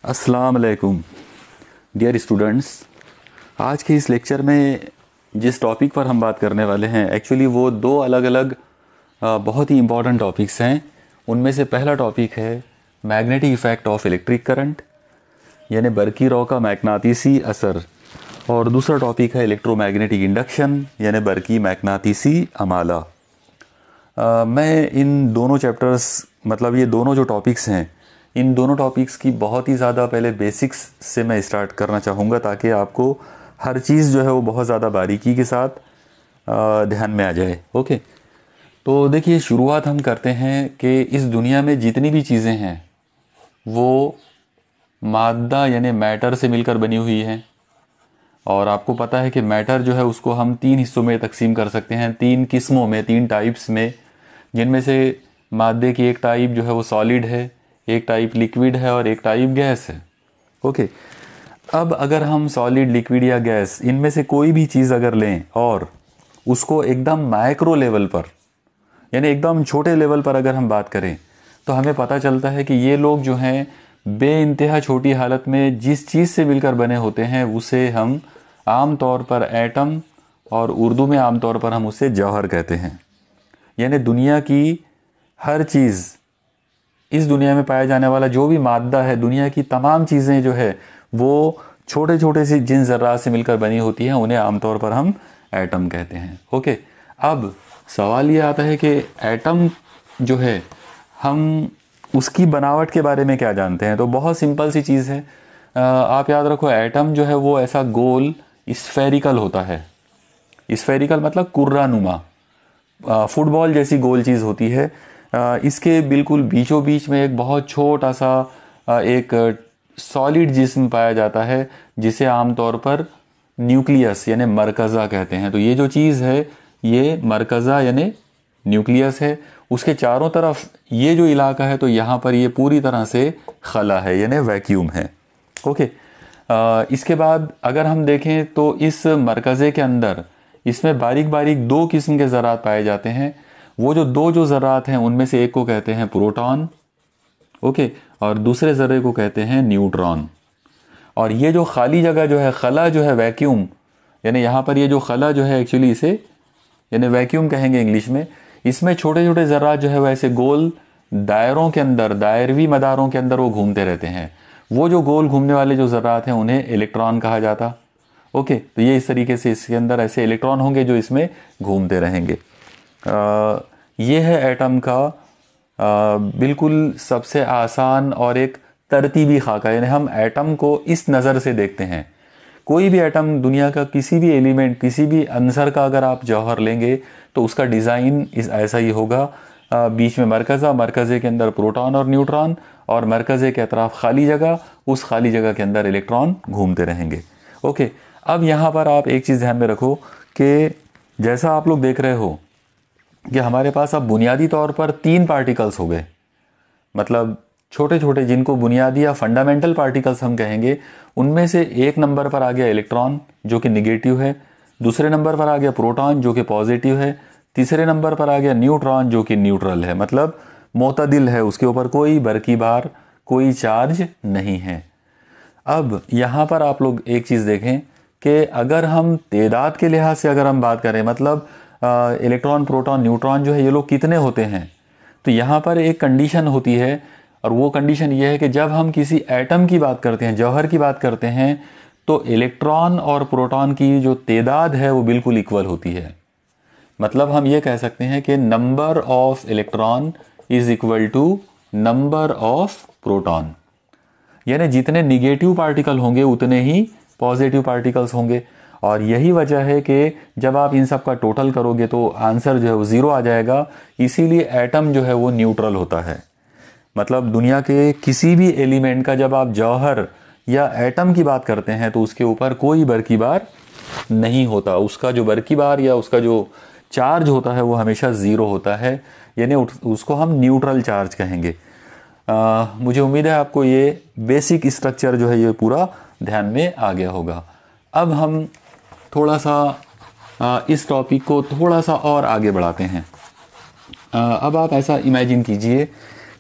अस्सलाम वालेकुम dear students. आज के इस लेक्चर में जिस टॉपिक पर हम बात करने वाले हैं एक्चुअली वो दो अलग अलग बहुत ही इम्पॉर्टेंट टॉपिक्स हैं। उनमें से पहला टॉपिक है magnetic effect of electric current यानी बरकी रॉ का मैग्नातीसी असर, और दूसरा टॉपिक है इलेक्ट्रोमैग्नेटिक इंडक्शन यानी बरकी मैग्नातीसी अमाला। मैं इन दोनों चैप्टर्स मतलब ये दोनों जो टॉपिक्स हैं इन दोनों टॉपिक्स की बहुत ही ज़्यादा पहले बेसिक्स से मैं स्टार्ट करना चाहूँगा ताकि आपको हर चीज़ जो है वो बहुत ज़्यादा बारीकी के साथ ध्यान में आ जाए। ओके, तो देखिए शुरुआत हम करते हैं कि इस दुनिया में जितनी भी चीज़ें हैं वो मादा यानी मैटर से मिलकर बनी हुई हैं। और आपको पता है कि मैटर जो है उसको हम तीन हिस्सों में तकसीम कर सकते हैं, तीन किस्मों में, तीन टाइप्स में, जिनमें से मादे की एक टाइप जो है वो सॉलिड है, एक टाइप लिक्विड है और एक टाइप गैस है। ओके, अब अगर हम सॉलिड, लिक्विड या गैस इनमें से कोई भी चीज़ अगर लें और उसको एकदम माइक्रो लेवल पर यानी एकदम छोटे लेवल पर अगर हम बात करें तो हमें पता चलता है कि ये लोग जो हैं बेइंतहा छोटी हालत में जिस चीज़ से मिलकर बने होते हैं उसे हम आम तौर पर एटम और उर्दू में आम तौर पर हम उसे जौहर कहते हैं। यानी दुनिया की हर चीज़, इस दुनिया में पाया जाने वाला जो भी मादा है, दुनिया की तमाम चीज़ें जो है वो छोटे छोटे से जिन ज़र्रात से मिलकर बनी होती हैं उन्हें आमतौर पर हम एटम कहते हैं। ओके, अब सवाल ये आता है कि एटम जो है हम उसकी बनावट के बारे में क्या जानते हैं। तो बहुत सिंपल सी चीज़ है, आप याद रखो एटम जो है वो ऐसा गोल स्फेरिकल होता है। स्फेरिकल मतलब कुर्रानुमा, फुटबॉल जैसी गोल चीज़ होती है। इसके बिल्कुल बीचों बीच में एक बहुत छोटा सा एक सॉलिड जिस्म पाया जाता है जिसे आमतौर पर न्यूक्लियस यानी मरकज़ा कहते हैं। तो ये जो चीज़ है ये मरकज़ा यानी न्यूक्लियस है। उसके चारों तरफ ये जो इलाका है तो यहाँ पर ये पूरी तरह से खला है यानी वैक्यूम है। ओके, इसके बाद अगर हम देखें तो इस मरकज़े के अंदर इसमें बारीक बारीक दो किस्म के ज़रात पाए जाते हैं। वो जो ज़रात हैं उनमें से एक को कहते हैं प्रोटॉन, ओके, और दूसरे ज़र्रे को कहते हैं न्यूट्रॉन। और ये जो खाली जगह जो है, खला जो है, वैक्यूम, यानी यहाँ पर ये जो खला जो है एक्चुअली इसे यानी वैक्यूम कहेंगे इंग्लिश में। इसमें छोटे छोटे ज़रात जो है वो ऐसे गोल दायरों के अंदर, दायरवी मदारों के अंदर वो घूमते रहते हैं। वो जो गोल घूमने वाले जो ज़रात हैं उन्हें इलेक्ट्रॉन कहा जाता। ओके, तो ये इस तरीके से इसके अंदर ऐसे इलेक्ट्रॉन होंगे जो इसमें घूमते रहेंगे। ये है एटम का बिल्कुल सबसे आसान और एक तरतीबी खाका। यानी हम एटम को इस नज़र से देखते हैं। कोई भी एटम, दुनिया का किसी भी एलिमेंट, किसी भी अंसर का अगर आप जौहर लेंगे तो उसका डिज़ाइन ऐसा ही होगा। बीच में मरकज़ा, मरकज़े के अंदर प्रोटॉन और न्यूट्रॉन, और मरकज़े के अतराफ खाली जगह, उस खाली जगह के अंदर इलेक्ट्रॉन घूमते रहेंगे। ओके, अब यहाँ पर आप एक चीज़ ध्यान में रखो कि जैसा आप लोग देख रहे हो कि हमारे पास अब बुनियादी तौर पर तीन पार्टिकल्स हो गए, मतलब छोटे छोटे जिनको बुनियादी या फंडामेंटल पार्टिकल्स हम कहेंगे। उनमें से एक नंबर पर आ गया इलेक्ट्रॉन जो कि निगेटिव है, दूसरे नंबर पर आ गया प्रोटॉन जो कि पॉजिटिव है, तीसरे नंबर पर आ गया न्यूट्रॉन जो कि न्यूट्रल है, मतलब मोतदिल है, उसके ऊपर कोई बरकीबार, कोई चार्ज नहीं है। अब यहाँ पर आप लोग एक चीज़ देखें कि अगर हम तेदाद के लिहाज से अगर हम बात करें, मतलब इलेक्ट्रॉन, प्रोटॉन, न्यूट्रॉन जो है ये लोग कितने होते हैं, तो यहाँ पर एक कंडीशन होती है, और वो कंडीशन ये है कि जब हम किसी एटम की बात करते हैं, जौहर की बात करते हैं, तो इलेक्ट्रॉन और प्रोटॉन की जो तेदाद है वो बिल्कुल इक्वल होती है। मतलब हम ये कह सकते हैं कि number of electron is equal to number of proton. यानी जितने निगेटिव पार्टिकल होंगे उतने ही पॉजिटिव पार्टिकल्स होंगे। और यही वजह है कि जब आप इन सब का टोटल करोगे तो आंसर जो है वो ज़ीरो आ जाएगा। इसीलिए एटम जो है वो न्यूट्रल होता है। मतलब दुनिया के किसी भी एलिमेंट का जब आप जौहर या एटम की बात करते हैं तो उसके ऊपर कोई बरकीबार नहीं होता। उसका जो बरकीबार या उसका जो चार्ज होता है वो हमेशा ज़ीरो होता है, यानी उसको हम न्यूट्रल चार्ज कहेंगे। मुझे उम्मीद है आपको ये बेसिक स्ट्रक्चर जो है ये पूरा ध्यान में आ गया होगा। अब हम थोड़ा सा इस टॉपिक को थोड़ा सा और आगे बढ़ाते हैं। अब आप ऐसा इमेजिन कीजिए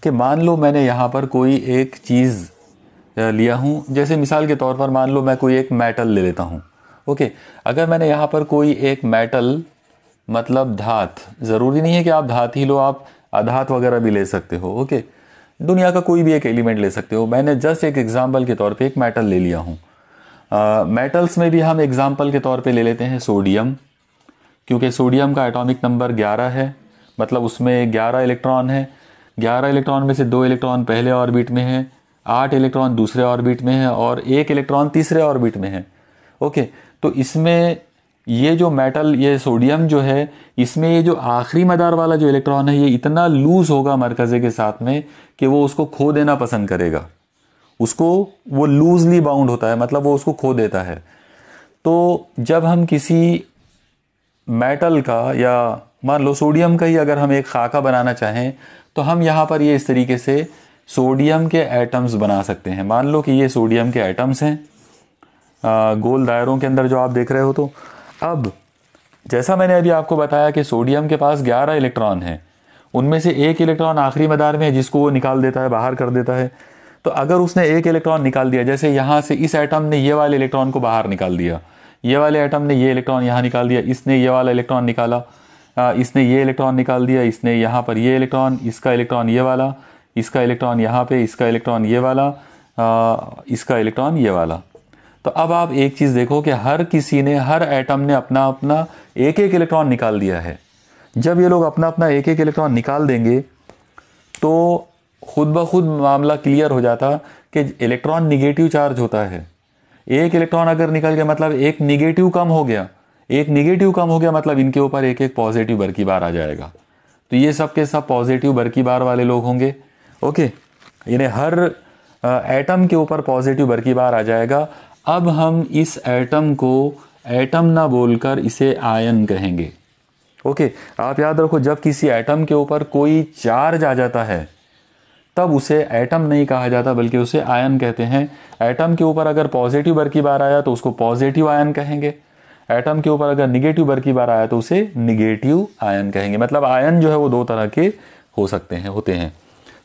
कि मान लो मैंने यहाँ पर कोई एक चीज़ लिया हूँ। जैसे मिसाल के तौर पर मान लो मैं कोई एक मेटल ले लेता हूँ। ओके, अगर मैंने यहाँ पर कोई एक मेटल मतलब धात, ज़रूरी नहीं है कि आप धात ही लो, आप अधात वगैरह भी ले सकते हो। ओके, दुनिया का कोई भी एक एलिमेंट ले सकते हो। मैंने जस्ट एक एग्जांपल के तौर पे एक मेटल ले लिया हूँ। मेटल्स में भी हम एग्जांपल के तौर पे ले लेते हैं सोडियम, क्योंकि सोडियम का एटॉमिक नंबर 11 है, मतलब उसमें 11 इलेक्ट्रॉन है। 11 इलेक्ट्रॉन में से 2 इलेक्ट्रॉन पहले ऑर्बिट में है, 8 इलेक्ट्रॉन दूसरे ऑर्बिट में है और 1 इलेक्ट्रॉन तीसरे ऑर्बिट में है। ओके, तो इसमें ये जो मेटल, ये सोडियम जो है, इसमें ये जो आखिरी मदार वाला जो इलेक्ट्रॉन है, ये इतना लूज होगा मरकज़े के साथ में कि वो उसको खो देना पसंद करेगा। उसको, वो लूजली बाउंड होता है, मतलब वो उसको खो देता है। तो जब हम किसी मेटल का, या मान लो सोडियम का ही अगर हम एक खाका बनाना चाहें, तो हम यहाँ पर ये इस तरीके से सोडियम के एटम्स बना सकते हैं। मान लो कि ये सोडियम के एटम्स हैं, गोल दायरों के अंदर जो आप देख रहे हो। तो अब जैसा मैंने अभी आपको बताया कि सोडियम के पास 11 इलेक्ट्रॉन हैं, उनमें से 1 इलेक्ट्रॉन आखिरी मदार में है जिसको वो निकाल देता है, बाहर कर देता है। तो अगर उसने 1 इलेक्ट्रॉन निकाल दिया, जैसे यहाँ से इस एटम ने ये वाले इलेक्ट्रॉन को बाहर निकाल दिया, ये वाले एटम ने ये इलेक्ट्रॉन यहाँ निकाल दिया, इसने ये वाला इलेक्ट्रॉन निकाला, इसने ये इलेक्ट्रॉन निकाल दिया, इसने यहाँ पर ये इलेक्ट्रॉन, इसका इलेक्ट्रॉन ये वाला, इसका इलेक्ट्रॉन यहाँ पे, इसका इलेक्ट्रॉन ये वाला, इसका इलेक्ट्रॉन ये वाला। तो अब आप एक चीज़ देखो कि हर किसी ने, हर एटम ने अपना अपना एक एक इलेक्ट्रॉन निकाल दिया है। जब ये लोग अपना अपना एक एक इलेक्ट्रॉन निकाल देंगे तो खुद ब खुद मामला क्लियर हो जाता कि इलेक्ट्रॉन निगेटिव चार्ज होता है। एक इलेक्ट्रॉन अगर निकल गया मतलब एक निगेटिव कम हो गया, एक निगेटिव कम हो गया मतलब इनके ऊपर एक एक पॉजिटिव बरकी बार आ जाएगा। तो ये सब के सब पॉजिटिव बरकी बार वाले लोग होंगे। ओके, इन्हें हर एटम के ऊपर पॉजिटिव बरकी बार आ जाएगा। अब हम इस एटम को एटम ना बोलकर इसे आयन कहेंगे। ओके, आप याद रखो, जब किसी एटम के ऊपर कोई चार्ज आ जाता है तब उसे एटम नहीं कहा जाता बल्कि उसे आयन कहते हैं। एटम के ऊपर अगर पॉजिटिव बरकी बार आया तो उसको पॉजिटिव आयन कहेंगे, एटम के ऊपर अगर निगेटिव बरकी बार आया तो उसे निगेटिव आयन कहेंगे। मतलब आयन जो है वो 2 तरह के हो सकते हैं, होते हैं।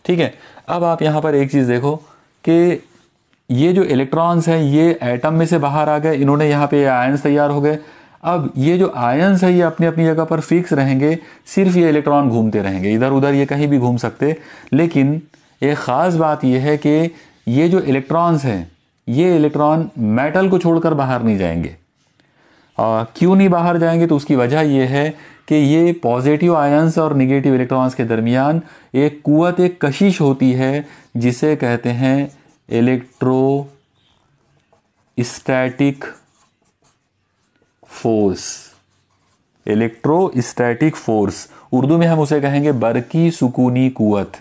ठीक है, अब आप यहाँ पर एक चीज़ देखो कि ये जो इलेक्ट्रॉन्स हैं ये एटम में से बाहर आ गए, इन्होंने यहाँ पे आयन्स तैयार हो गए। अब ये जो आयन्स है ये अपनी अपनी जगह पर फिक्स रहेंगे, सिर्फ ये इलेक्ट्रॉन घूमते रहेंगे, इधर उधर ये कहीं भी घूम सकते। लेकिन एक ख़ास बात यह है कि ये जो इलेक्ट्रॉन्स हैं ये इलेक्ट्रॉन मेटल को छोड़कर बाहर नहीं जाएंगे। क्यों नहीं बाहर जाएंगे? तो उसकी वजह यह है कि ये पॉजिटिव आयन्स और निगेटिव इलेक्ट्रॉन्स के दरमियान एक कुव्वत, एक कशिश होती है जिसे कहते हैं electrostatic force. Electrostatic force, Urdu में हम उसे कहेंगे बरकी सुकूनी कुव्वत।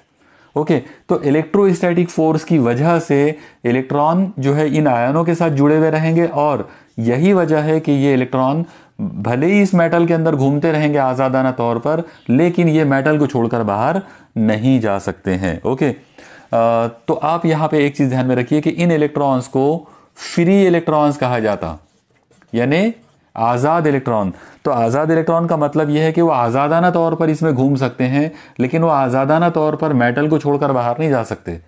ओके, तो इलेक्ट्रोस्टैटिक फोर्स की वजह से इलेक्ट्रॉन जो है इन आयनों के साथ जुड़े हुए रहेंगे और यही वजह है कि ये इलेक्ट्रॉन भले ही इस मेटल के अंदर घूमते रहेंगे आज़ादाना तौर पर, लेकिन ये मेटल को छोड़कर बाहर नहीं जा सकते हैं। ओके, तो आप यहाँ पे एक चीज़ ध्यान में रखिए कि इन इलेक्ट्रॉन्स को फ्री इलेक्ट्रॉन्स कहा जाता, यानी आज़ाद इलेक्ट्रॉन। तो आज़ाद इलेक्ट्रॉन का मतलब यह है कि वो आज़ादाना तौर पर इसमें घूम सकते हैं, लेकिन वो आज़ादाना तौर पर मेटल को छोड़कर बाहर नहीं जा सकते।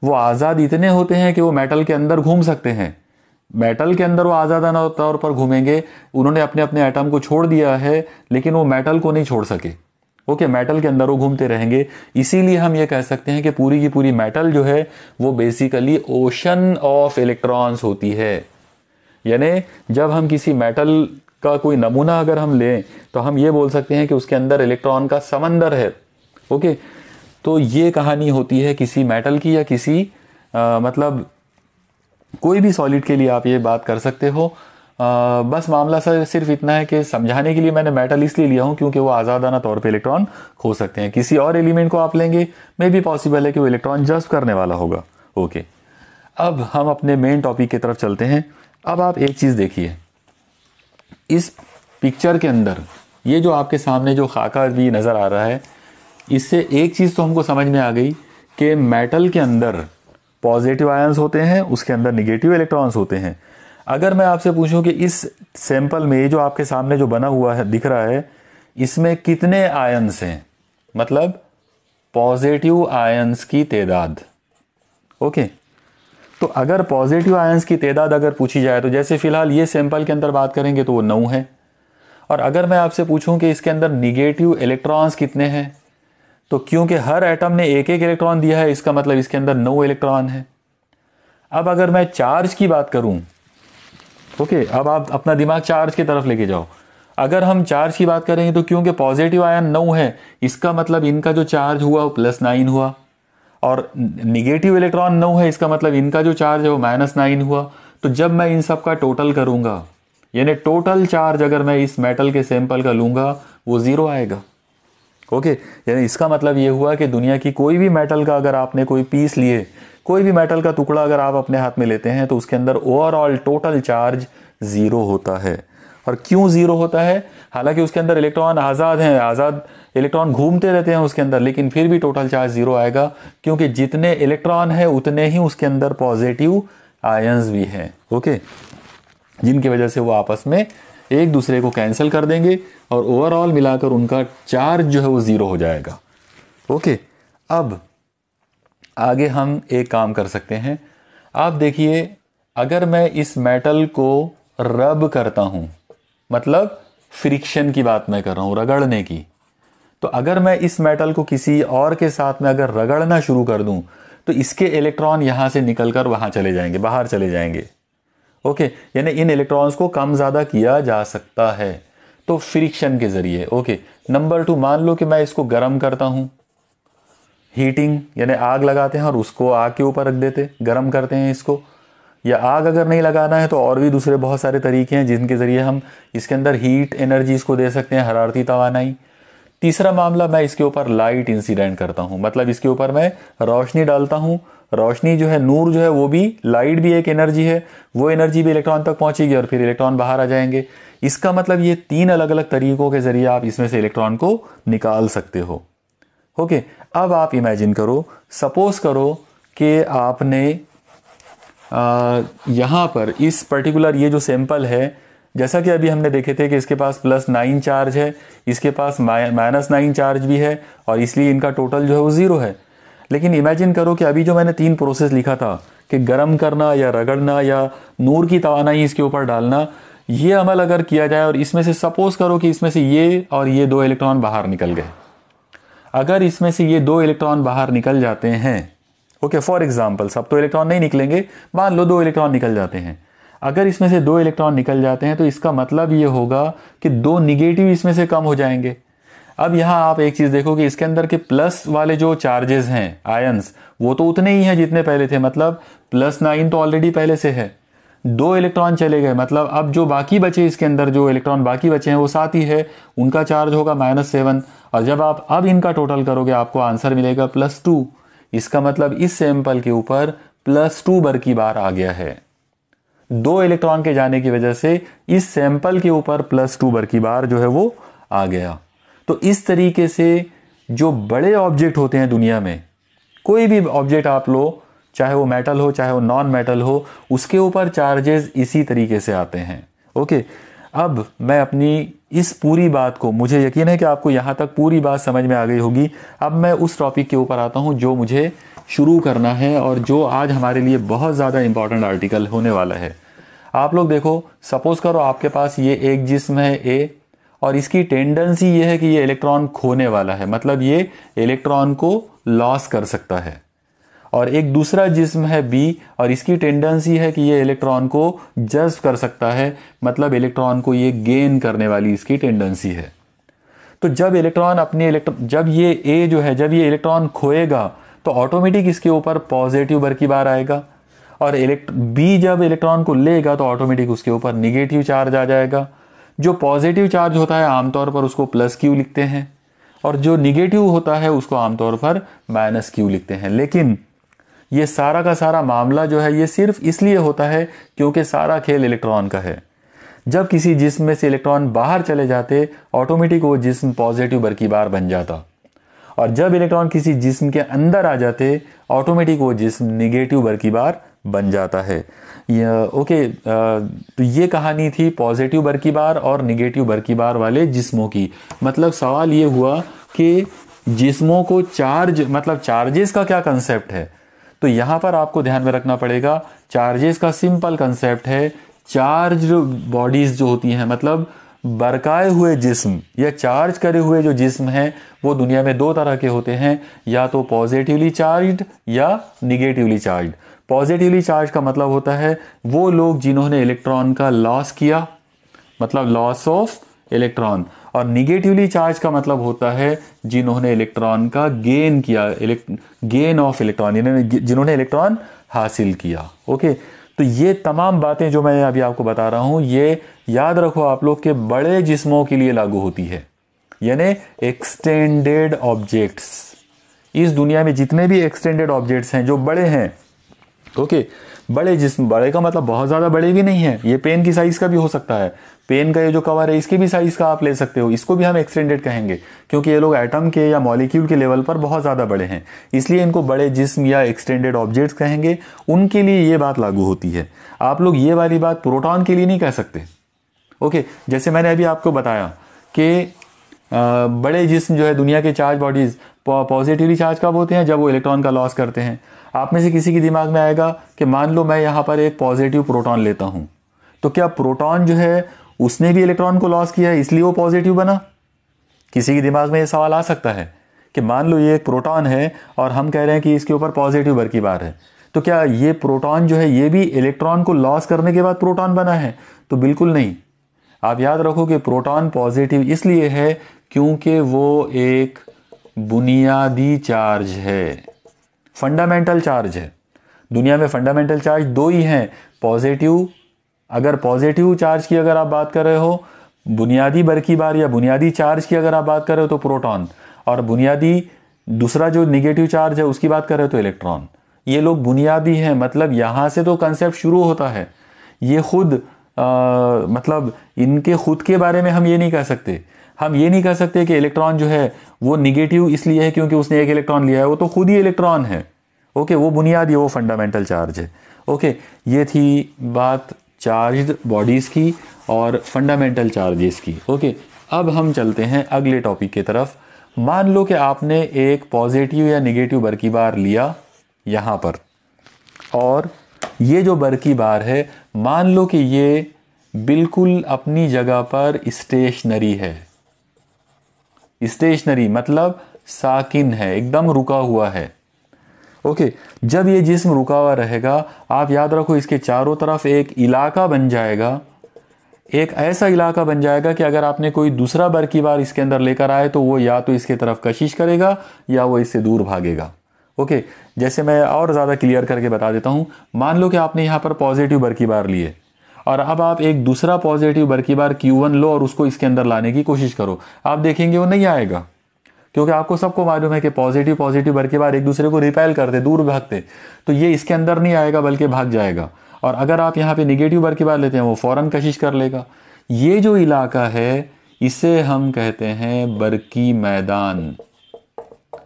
वो आज़ाद इतने होते हैं कि वो मेटल के अंदर घूम सकते हैं, मेटल के अंदर वो आज़ादाना तौर पर घूमेंगे। उन्होंने अपने अपने एटम को छोड़ दिया है लेकिन वो मेटल को नहीं छोड़ सके। ओके, मेटल के अंदर वो घूमते रहेंगे। इसीलिए हम ये कह सकते हैं कि पूरी की पूरी मेटल जो है वो बेसिकली ओशन ऑफ इलेक्ट्रॉन्स होती है। यानी जब हम किसी मेटल का कोई नमूना अगर हम लें तो हम ये बोल सकते हैं कि उसके अंदर इलेक्ट्रॉन का समंदर है। ओके, तो ये कहानी होती है किसी मेटल की या किसी मतलब कोई भी सॉलिड के लिए आप ये बात कर सकते हो। बस मामला सर सिर्फ इतना है कि समझाने के लिए मैंने मेटल इसलिए लिया हूं क्योंकि वो आज़ादाना तौर पे इलेक्ट्रॉन खो सकते हैं। किसी और एलिमेंट को आप लेंगे मे भी पॉसिबल है कि वो इलेक्ट्रॉन जस्ट करने वाला होगा। ओके, अब हम अपने मेन टॉपिक की तरफ चलते हैं। अब आप एक चीज़ देखिए, इस पिक्चर के अंदर ये जो आपके सामने जो खाका भी नज़र आ रहा है, इससे एक चीज़ तो हमको समझ में आ गई कि मेटल के अंदर पॉजिटिव आयंस होते हैं, उसके अंदर निगेटिव इलेक्ट्रॉन्स होते हैं। अगर मैं आपसे पूछूं कि इस सैंपल में ये जो आपके सामने जो बना हुआ है दिख रहा है, इसमें कितने आयंस हैं, मतलब पॉजिटिव आयंस की तादाद। ओके, तो अगर पॉजिटिव आयंस की तादाद अगर पूछी जाए तो जैसे फिलहाल ये सैंपल के अंदर बात करेंगे तो वो 9 है, और अगर मैं आपसे पूछूं कि इसके अंदर निगेटिव इलेक्ट्रॉन्स कितने हैं, तो क्योंकि हर एटम ने एक एक इलेक्ट्रॉन दिया है, इसका मतलब इसके अंदर 9 इलेक्ट्रॉन है। अब अगर मैं चार्ज की बात करूं, ओके, अब आप अपना दिमाग चार्ज की तरफ लेके जाओ। अगर हम चार्ज की बात करेंगे तो क्योंकि पॉजिटिव आयन 9 है, इसका मतलब इनका जो चार्ज हुआ वो +9 हुआ, और निगेटिव इलेक्ट्रॉन 9 है, इसका मतलब इनका जो चार्ज है वो -9 हुआ। तो जब मैं इन सब का टोटल करूंगा, यानी टोटल चार्ज अगर मैं इस मेटल के सैंपल का लूंगा वो 0 आएगा। ओके, यानी इसका मतलब ये हुआ कि दुनिया की कोई भी मेटल का अगर आपने कोई पीस लिए, कोई भी मेटल का टुकड़ा अगर आप अपने हाथ में लेते हैं तो उसके अंदर ओवरऑल टोटल चार्ज 0 होता है। और क्यों 0 होता है? हालांकि उसके अंदर इलेक्ट्रॉन आज़ाद हैं, आज़ाद इलेक्ट्रॉन घूमते रहते हैं उसके अंदर, लेकिन फिर भी टोटल चार्ज 0 आएगा, क्योंकि जितने इलेक्ट्रॉन है उतने ही उसके अंदर पॉजिटिव आयंस भी हैं। ओके, जिनकी वजह से वो आपस में एक दूसरे को कैंसिल कर देंगे और ओवरऑल मिलाकर उनका चार्ज जो है वो 0 हो जाएगा। ओके, अब आगे हम एक काम कर सकते हैं। आप देखिए, अगर मैं इस मेटल को रब करता हूं, मतलब फ्रिक्शन की बात मैं कर रहा हूं, रगड़ने की, तो अगर मैं इस मेटल को किसी और के साथ में अगर रगड़ना शुरू कर दूं तो इसके इलेक्ट्रॉन यहां से निकलकर वहां चले जाएंगे, बाहर चले जाएंगे। ओके, यानी इन इलेक्ट्रॉन्स को कम ज्यादा किया जा सकता है तो फ्रिक्शन के जरिए। ओके, नंबर 2, मान लो कि मैं इसको गर्म करता हूं, हीटिंग यानी आग लगाते हैं और उसको आग के ऊपर रख देते, गर्म करते हैं इसको। या आग अगर नहीं लगाना है तो और भी दूसरे बहुत सारे तरीके हैं जिनके जरिए हम इसके अंदर हीट एनर्जी इसको दे सकते हैं, हरारती तवानाई। तीसरा मामला, मैं इसके ऊपर लाइट इंसिडेंट करता हूं, मतलब इसके ऊपर मैं रोशनी डालता हूं। रोशनी जो है, नूर जो है, वो भी, लाइट भी एक एनर्जी है, वो एनर्जी भी इलेक्ट्रॉन तक पहुंचेगी और फिर इलेक्ट्रॉन बाहर आ जाएंगे। इसका मतलब ये 3 अलग अलग तरीकों के जरिए आप इसमें से इलेक्ट्रॉन को निकाल सकते हो। ओके, अब आप इमेजिन करो, सपोज करो कि आपने यहां पर इस पर्टिकुलर ये जो सैंपल है, जैसा कि अभी हमने देखे थे कि इसके पास +9 चार्ज है, इसके पास -9 चार्ज भी है, और इसलिए इनका टोटल जो है वो 0 है। लेकिन इमेजिन करो कि अभी जो मैंने 3 प्रोसेस लिखा था कि गर्म करना या रगड़ना या नूर की तवानाई इसके ऊपर डालना, ये अमल अगर किया जाए और इसमें से सपोज करो कि इसमें से ये और ये 2 इलेक्ट्रॉन बाहर निकल गए। अगर इसमें से ये 2 इलेक्ट्रॉन बाहर निकल जाते हैं, ओके, फॉर एग्जाम्पल, सब तो इलेक्ट्रॉन नहीं निकलेंगे, मान लो 2 इलेक्ट्रॉन निकल जाते हैं। अगर इसमें से 2 इलेक्ट्रॉन निकल जाते हैं तो इसका मतलब ये होगा कि 2 निगेटिव इसमें से कम हो जाएंगे। अब यहां आप एक चीज देखो कि इसके अंदर के प्लस वाले जो चार्जेस हैं, आयंस, वो तो उतने ही हैं जितने पहले थे, मतलब +9 तो ऑलरेडी पहले से है। 2 इलेक्ट्रॉन चले गए, मतलब अब जो बाकी बचे, इसके अंदर जो इलेक्ट्रॉन बाकी बचे हैं वो 7 ही है, उनका चार्ज होगा -7। और जब आप अब इनका टोटल करोगे आपको आंसर मिलेगा +2। इसका मतलब इस सैंपल के ऊपर +2 बर की बार आ गया है। 2 इलेक्ट्रॉन के जाने की वजह से इस सैंपल के ऊपर +2 बर की बार जो है वो आ गया। तो इस तरीके से जो बड़े ऑब्जेक्ट होते हैं दुनिया में, कोई भी ऑब्जेक्ट आप लो, चाहे वो मेटल हो चाहे वो नॉन मेटल हो, उसके ऊपर चार्जेस इसी तरीके से आते हैं। ओके, अब मैं अपनी इस पूरी बात को, मुझे यकीन है कि आपको यहां तक पूरी बात समझ में आ गई होगी। अब मैं उस टॉपिक के ऊपर आता हूं जो मुझे शुरू करना है और जो आज हमारे लिए बहुत ज़्यादा इंपॉर्टेंट आर्टिकल होने वाला है। आप लोग देखो, सपोज करो आपके पास ये एक जिस्म है ए, और इसकी टेंडेंसी ये है कि ये इलेक्ट्रॉन खोने वाला है, मतलब ये इलेक्ट्रॉन को लॉस कर सकता है। और एक दूसरा जिस्म है बी, और इसकी टेंडेंसी है कि ये इलेक्ट्रॉन को जज्ब कर सकता है, मतलब इलेक्ट्रॉन को ये गेन करने वाली इसकी टेंडेंसी है। तो जब इलेक्ट्रॉन जब ये ए जो है, जब ये इलेक्ट्रॉन खोएगा तो ऑटोमेटिक इसके ऊपर पॉजिटिव बर की बार आएगा, और बी जब इलेक्ट्रॉन को लेगा तो ऑटोमेटिक उसके ऊपर निगेटिव चार्ज आ जाएगा। जो पॉजिटिव चार्ज होता है आमतौर पर उसको +Q लिखते हैं, और जो निगेटिव होता है उसको आमतौर पर -Q लिखते हैं। लेकिन ये सारा का सारा मामला जो है ये सिर्फ इसलिए होता है क्योंकि सारा खेल इलेक्ट्रॉन का है। जब किसी जिस्म में से इलेक्ट्रॉन बाहर चले जाते, ऑटोमेटिक वो जिस्म पॉजिटिव बर की बार बन जाता, और जब इलेक्ट्रॉन किसी जिस्म के अंदर आ जाते, ऑटोमेटिक वो जिस्म निगेटिव बर की बार बन जाता है। ओके, तो ये कहानी थी पॉजिटिव बर की बार और निगेटिव बर की बार वाले जिस्मों की। मतलब सवाल ये हुआ कि जिस्मों को चार्ज, मतलब चार्जेस का क्या कंसेप्ट है। तो यहाँ पर आपको ध्यान में रखना पड़ेगा, चार्जेस का सिंपल कंसेप्ट है, चार्ज बॉडीज जो होती हैं, मतलब बरकाए हुए जिस्म या चार्ज करे हुए जो जिस्म हैं, वो दुनिया में दो तरह के होते हैं, या तो पॉजिटिवली चार्ज्ड या निगेटिवली चार्ज्ड। पॉजिटिवली चार्ज का मतलब होता है वो लोग जिन्होंने इलेक्ट्रॉन का लॉस किया, मतलब लॉस ऑफ इलेक्ट्रॉन, और निगेटिवली चार्ज का मतलब होता है जिन्होंने इलेक्ट्रॉन का गेन किया, गेन ऑफ इलेक्ट्रॉन, जिन्होंने इलेक्ट्रॉन हासिल किया। ओके, तो ये तमाम बातें जो मैं अभी आपको बता रहा हूं, ये याद रखो आप लोग के बड़े जिस्मों के लिए लागू होती है, यानी एक्सटेंडेड ऑब्जेक्ट्स। इस दुनिया में जितने भी एक्सटेंडेड ऑब्जेक्ट्स हैं जो बड़े हैं, ओके, बड़े जिस्म, बड़े का मतलब बहुत ज़्यादा बड़े भी नहीं है, ये पेन की साइज़ का भी हो सकता है, पेन का ये जो कवर है इसके भी साइज़ का आप ले सकते हो, इसको भी हम एक्सटेंडेड कहेंगे, क्योंकि ये लोग एटम के या मॉलिक्यूल के लेवल पर बहुत ज़्यादा बड़े हैं, इसलिए इनको बड़े जिस्म या एक्सटेंडेड ऑब्जेक्ट्स कहेंगे। उनके लिए ये बात लागू होती है। आप लोग ये वाली बात प्रोटॉन के लिए नहीं कह सकते। ओके, जैसे मैंने अभी आपको बताया कि बड़े जिस्म जो है दुनिया के चार्ज बॉडीज पॉजिटिवली चार्ज कब होते हैं, जब वो इलेक्ट्रॉन का लॉस करते हैं। आप में से किसी के दिमाग में आएगा कि मान लो मैं यहाँ पर एक पॉजिटिव प्रोटॉन लेता हूँ, तो क्या प्रोटॉन जो है उसने भी इलेक्ट्रॉन को लॉस किया है इसलिए वो पॉजिटिव बना? किसी के दिमाग में ये सवाल आ सकता है कि मान लो ये एक प्रोटॉन है और हम कह रहे हैं कि इसके ऊपर पॉजिटिव बरकी बार है, तो क्या ये प्रोटॉन जो है ये भी इलेक्ट्रॉन को लॉस करने के बाद प्रोटॉन बना है? तो बिल्कुल नहीं। आप याद रखो कि प्रोटॉन पॉजिटिव इसलिए है क्योंकि वो एक बुनियादी चार्ज है, फंडामेंटल चार्ज है। दुनिया में फंडामेंटल चार्ज दो ही हैं, पॉजिटिव, अगर पॉजिटिव चार्ज की अगर आप बात कर रहे हो, बुनियादी बरकी बार या बुनियादी चार्ज की अगर आप बात कर रहे हो तो प्रोटॉन, और बुनियादी दूसरा जो निगेटिव चार्ज है उसकी बात कर रहे हो तो इलेक्ट्रॉन। ये लोग बुनियादी हैं, मतलब यहां से तो कंसेप्ट शुरू होता है। ये खुद मतलब इनके खुद के बारे में हम ये नहीं कह सकते, हम ये नहीं कह सकते कि इलेक्ट्रॉन जो है वो निगेटिव इसलिए है क्योंकि उसने एक इलेक्ट्रॉन लिया है, वो तो खुद ही इलेक्ट्रॉन है। ओके, वो बुनियादी, वो फंडामेंटल चार्ज है। ओके, ये थी बात चार्ज्ड बॉडीज की और फंडामेंटल चार्जेस की। ओके, अब हम चलते हैं अगले टॉपिक की तरफ। मान लो कि आपने एक पॉजिटिव या निगेटिव बरकी बार लिया यहाँ पर, और ये जो बरकी बार है मान लो कि ये बिल्कुल अपनी जगह पर स्टेशनरी है। स्टेशनरी मतलब साकिन है, एकदम रुका हुआ है। ओके, जब ये जिस्म रुका हुआ रहेगा, आप याद रखो इसके चारों तरफ एक इलाका बन जाएगा, एक ऐसा इलाका बन जाएगा कि अगर आपने कोई दूसरा बरकी बार इसके अंदर लेकर आए तो वो या तो इसके तरफ कशिश करेगा या वो इससे दूर भागेगा। ओके, जैसे मैं और ज़्यादा क्लियर करके बता देता हूँ। मान लो कि आपने यहाँ पर पॉजिटिव बरकी बार लिए और अब आप एक दूसरा पॉजिटिव बरकी बार Q1 लो और उसको इसके अंदर लाने की कोशिश करो, आप देखेंगे वो नहीं आएगा, क्योंकि आपको सबको मालूम है कि पॉजिटिव पॉजिटिव बरकी बार एक दूसरे को रिपेल करते, दूर भागते, तो ये इसके अंदर नहीं आएगा बल्कि भाग जाएगा। और अगर आप यहाँ पे निगेटिव बरकी बार लेते हैं वो फौरन कशिश कर लेगा। ये जो इलाका है इसे हम कहते हैं बरकी मैदान।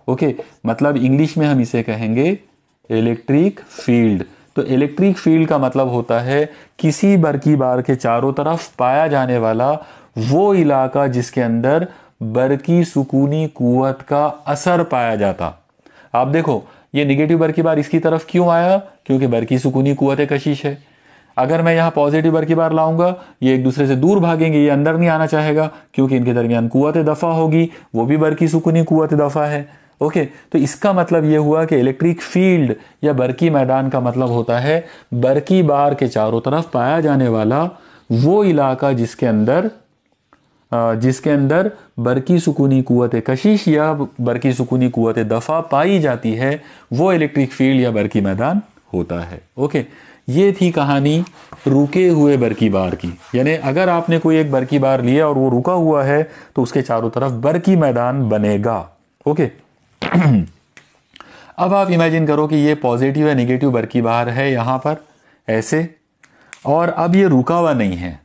ओके, मतलब इंग्लिश में हम इसे कहेंगे इलेक्ट्रिक फील्ड। तो इलेक्ट्रिक फील्ड का मतलब होता है किसी बरकी बार के चारों तरफ पाया जाने वाला वो इलाका जिसके अंदर बरकी सुकूनी कुव्वत का असर पाया जाता। आप देखो ये निगेटिव बरकी बार इसकी तरफ क्यों आया, क्योंकि बरकी सुकूनी कुव्वत कशिश है। अगर मैं यहाँ पॉजिटिव बरकी बार लाऊंगा ये एक दूसरे से दूर भागेंगे, ये अंदर नहीं आना चाहेगा क्योंकि इनके दरमियान कुव्वत दफा होगी, वो भी बरकी सुकूनी कुव्वत दफा है। ओके, तो इसका मतलब ये हुआ कि इलेक्ट्रिक फील्ड या बरकी मैदान का मतलब होता है बरकी बार के चारों तरफ पाया जाने वाला वो इलाका जिसके अंदर बरकी सुकूनी कुव्वत कशिश या बरकी सुकूनी कुव्वत दफा पाई जाती है, वो इलेक्ट्रिक फील्ड या बरकी मैदान होता है। ओके, ये थी कहानी रुके हुए बरकी बार की, यानी अगर आपने कोई एक बरकी बार लिया और वो रुका हुआ है तो उसके चारों तरफ बरकी मैदान बनेगा। ओके, अब आप इमेजिन करो कि ये पॉजिटिव या निगेटिव बरकी बार है यहाँ पर ऐसे, और अब ये रुका हुआ नहीं है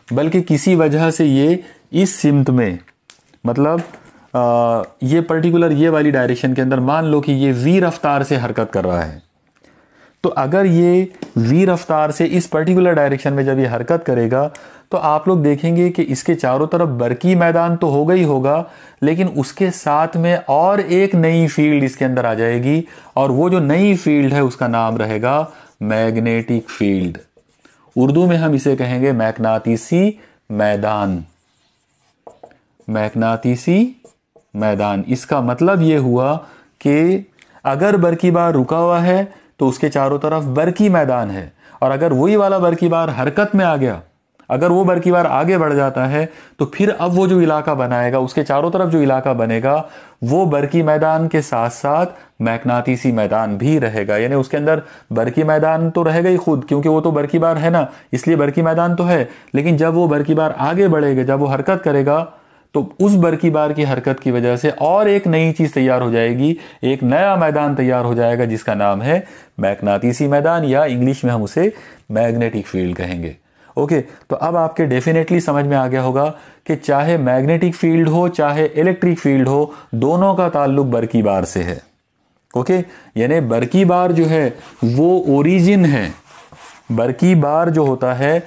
बल्कि किसी वजह से ये इस सिमत में, मतलब ये पर्टिकुलर ये वाली डायरेक्शन के अंदर मान लो कि ये v रफ्तार से हरकत कर रहा है। तो अगर ये v रफ्तार से इस पर्टिकुलर डायरेक्शन में जब ये हरकत करेगा तो आप लोग देखेंगे कि इसके चारों तरफ बरकी मैदान तो होगा ही होगा, लेकिन उसके साथ में और एक नई फील्ड इसके अंदर आ जाएगी, और वो जो नई फील्ड है उसका नाम रहेगा मैग्नेटिक फील्ड। उर्दू में हम इसे कहेंगे मैग्नातीसी मैदान। मैग्नातीसी मैदान, इसका मतलब ये हुआ कि अगर बरकी बार रुका हुआ है तो उसके चारों तरफ बरकी मैदान है, और अगर वही वाला बरकी बार हरकत में आ गया, अगर वो बरकी बार आगे बढ़ जाता है तो फिर अब वो जो इलाका बनाएगा, उसके चारों तरफ जो इलाका बनेगा वो बरकी मैदान के साथ साथ मैग्नातीसी मैदान भी रहेगा। यानी उसके अंदर बरकी मैदान तो रहेगा ही खुद, क्योंकि वो तो बरकी बार है ना, इसलिए बरकी मैदान तो है, लेकिन जब वो बरकी बार आगे बढ़ेगा, जब वो हरकत करेगा, तो उस बरकी बार की हरकत की वजह से और एक नई चीज तैयार हो जाएगी, एक नया मैदान तैयार हो जाएगा जिसका नाम है मैग्नातीसी मैदान, या इंग्लिश में हम उसे मैग्नेटिक फील्ड कहेंगे। ओके, तो अब आपके डेफिनेटली समझ में आ गया होगा कि चाहे मैग्नेटिक फील्ड हो चाहे इलेक्ट्रिक फील्ड हो, दोनों का ताल्लुक बरकी बार से है। ओके, यानी बरकी बार जो है वो ओरिजिन है। बरकी बार जो होता है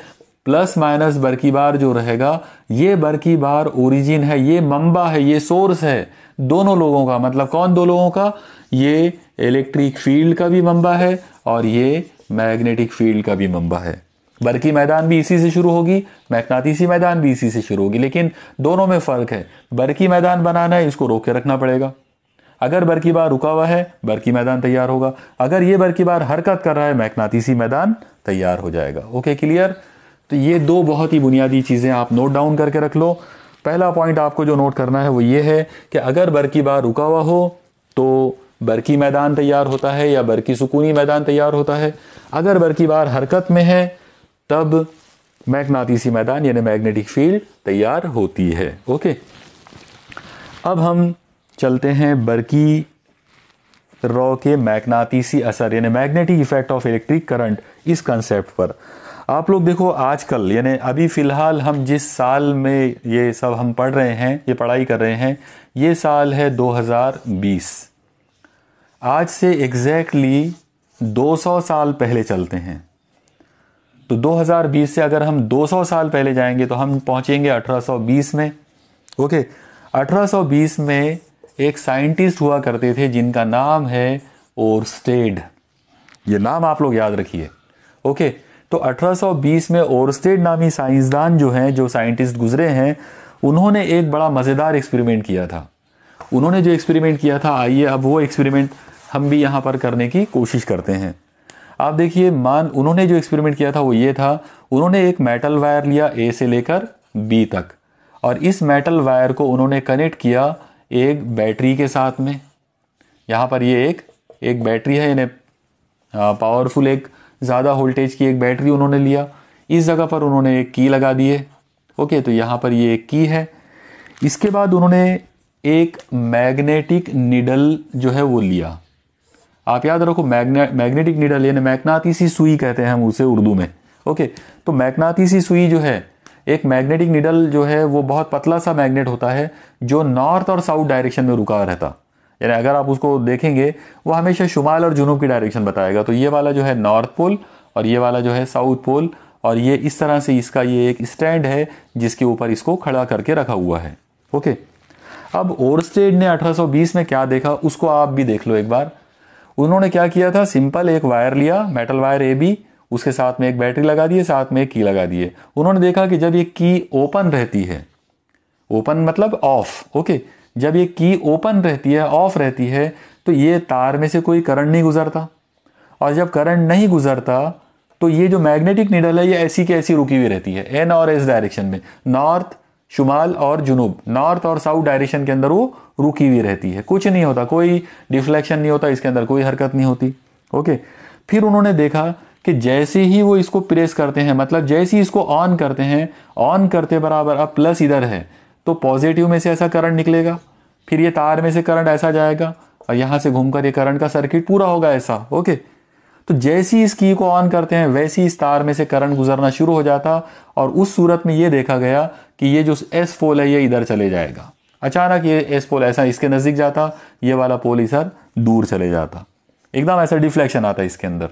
प्लस माइनस बरकी बार जो रहेगा, ये बरकी बार ओरिजिन है, ये मंबा है, ये सोर्स है दोनों लोगों का। मतलब कौन दो लोगों का? ये इलेक्ट्रिक फील्ड का भी मंबा है और ये मैग्नेटिक फील्ड का भी मंबा है। बरकी मैदान भी इसी से शुरू होगी, मैग्नातीसी मैदान भी इसी से शुरू होगी, लेकिन दोनों में फर्क है। बरकी मैदान बनाना है, इसको रोक के रखना पड़ेगा। अगर बरकी बार रुका हुआ है, बरकी मैदान तैयार होगा। अगर ये बरकी बार हरकत कर रहा है, मैग्नातीसी मैदान तैयार हो जाएगा। Okay, clear? तो ये दो बहुत ही बुनियादी चीज़ें आप नोट डाउन करके रख लो। पहला पॉइंट आपको जो नोट करना है वो ये है कि अगर बरकी बार रुका हुआ हो तो बरकी मैदान तैयार होता है या बरकी सुकूनी मैदान तैयार होता है। अगर बरकी बार हरकत में है तब मैग्नातीसी मैदान यानी मैग्नेटिक फील्ड तैयार होती है। ओके, अब हम चलते हैं बरकी रॉ के मैग्नातीसी असर यानी magnetic effect of electric current, इस कंसेप्ट पर। आप लोग देखो, आजकल यानी अभी फ़िलहाल हम जिस साल में ये सब हम पढ़ रहे हैं, ये पढ़ाई कर रहे हैं, ये साल है 2020। आज से एग्जैक्टली 200 साल पहले चलते हैं। तो 2020 से अगर हम 200 साल पहले जाएंगे तो हम पहुंचेंगे 1820 में। ओके, 1820 में एक साइंटिस्ट हुआ करते थे जिनका नाम है ओरस्टेड। ये नाम आप लोग याद रखिए। ओके, तो 1820 में ओरस्टेड नामी साइंसदान जो हैं, जो साइंटिस्ट गुजरे हैं, उन्होंने एक बड़ा मज़ेदार एक्सपेरिमेंट किया था। उन्होंने जो एक्सपेरिमेंट किया था, आइए अब वो एक्सपेरिमेंट हम भी यहाँ पर करने की कोशिश करते हैं। आप देखिए, उन्होंने जो एक्सपेरिमेंट किया था वो ये था, उन्होंने एक मेटल वायर लिया ए से लेकर बी तक, और इस मेटल वायर को उन्होंने कनेक्ट किया एक बैटरी के साथ में। यहाँ पर ये एक बैटरी है, यानी पावरफुल एक ज़्यादा वोल्टेज की एक बैटरी उन्होंने लिया। इस जगह पर उन्होंने एक की लगा दिए। ओके, तो यहाँ पर ये एक की है। इसके बाद उन्होंने एक मैग्नेटिक निडल जो है वो लिया। आप याद रखो, मैग्नेटिक निडल यानी मैग्नातीसी सुई कहते हैं हम उसे उर्दू में। ओके, तो मैग्नातीसी सुई जो है, एक मैग्नेटिक निडल जो है वो बहुत पतला सा मैग्नेट होता है जो नॉर्थ और साउथ डायरेक्शन में रुका रहता। यानी अगर आप उसको देखेंगे वो हमेशा शुमाल और जुनूब की डायरेक्शन बताएगा। तो ये वाला जो है नॉर्थ पोल और ये वाला जो है साउथ पोल, और ये इस तरह से इसका ये एक स्टैंड है जिसके ऊपर इसको खड़ा करके रखा हुआ है। ओके, अब ओरस्टेड ने 1820 में क्या देखा उसको आप भी देख लो एक बार। उन्होंने क्या किया था, सिंपल एक वायर लिया, मेटल वायर ए बी, उसके साथ में एक बैटरी लगा दिए, साथ में एक की लगा दिए। उन्होंने देखा कि जब ये की ओपन रहती है, ओपन मतलब ऑफ, ओके, जब ये की ओपन रहती है, ऑफ रहती है, तो ये तार में से कोई करंट नहीं गुजरता, और जब करंट नहीं गुजरता तो ये जो मैग्नेटिक निडल है ये ऐसी की ऐसी रुकी हुई रहती है, एन और एस डायरेक्शन में, नॉर्थ, शुमाल और जुनूब, नॉर्थ और साउथ डायरेक्शन के अंदर वो रुकी हुई रहती है। कुछ नहीं होता, कोई डिफ्लेक्शन नहीं होता, इसके अंदर कोई हरकत नहीं होती। ओके, फिर उन्होंने देखा कि जैसे ही वो इसको प्रेस करते हैं, मतलब जैसे ही इसको ऑन करते हैं, ऑन करते बराबर अब प्लस इधर है तो पॉजिटिव में से ऐसा करंट निकलेगा, फिर ये तार में से करंट ऐसा जाएगा और यहाँ से घूमकर ये करंट का सर्किट पूरा होगा ऐसा। ओके, तो जैसे ही इस की को ऑन करते हैं वैसे ही इस तार में से करंट गुजरना शुरू हो जाता, और उस सूरत में ये देखा गया कि ये जो एस पोल है ये इधर चले जाएगा। अचानक ये एस पोल ऐसा इसके नज़दीक जाता, ये वाला पोल इधर दूर चले जाता, एकदम ऐसा डिफ्लेक्शन आता है इसके अंदर।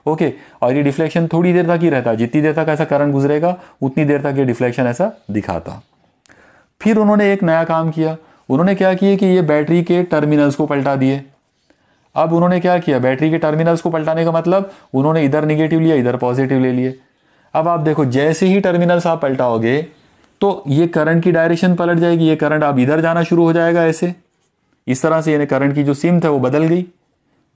ओके, और ये डिफ्लेक्शन थोड़ी देर तक ही रहता, जितनी देर तक ऐसा करंट गुजरेगा उतनी देर तक ये डिफ्लेक्शन ऐसा दिखाता। फिर उन्होंने एक नया काम किया, उन्होंने क्या किया कि ये बैटरी के टर्मिनल्स को पलटा दिए। अब उन्होंने क्या किया, बैटरी के टर्मिनल्स को पलटाने का मतलब उन्होंने इधर निगेटिव लिया, इधर पॉजिटिव ले लिए। अब आप देखो, जैसे ही टर्मिनल्स आप पलटाओगे तो ये करंट की डायरेक्शन पलट जाएगी, ये करंट अब इधर जाना शुरू हो जाएगा ऐसे, इस तरह से, यानी करंट की जो सिमत है वो बदल गई।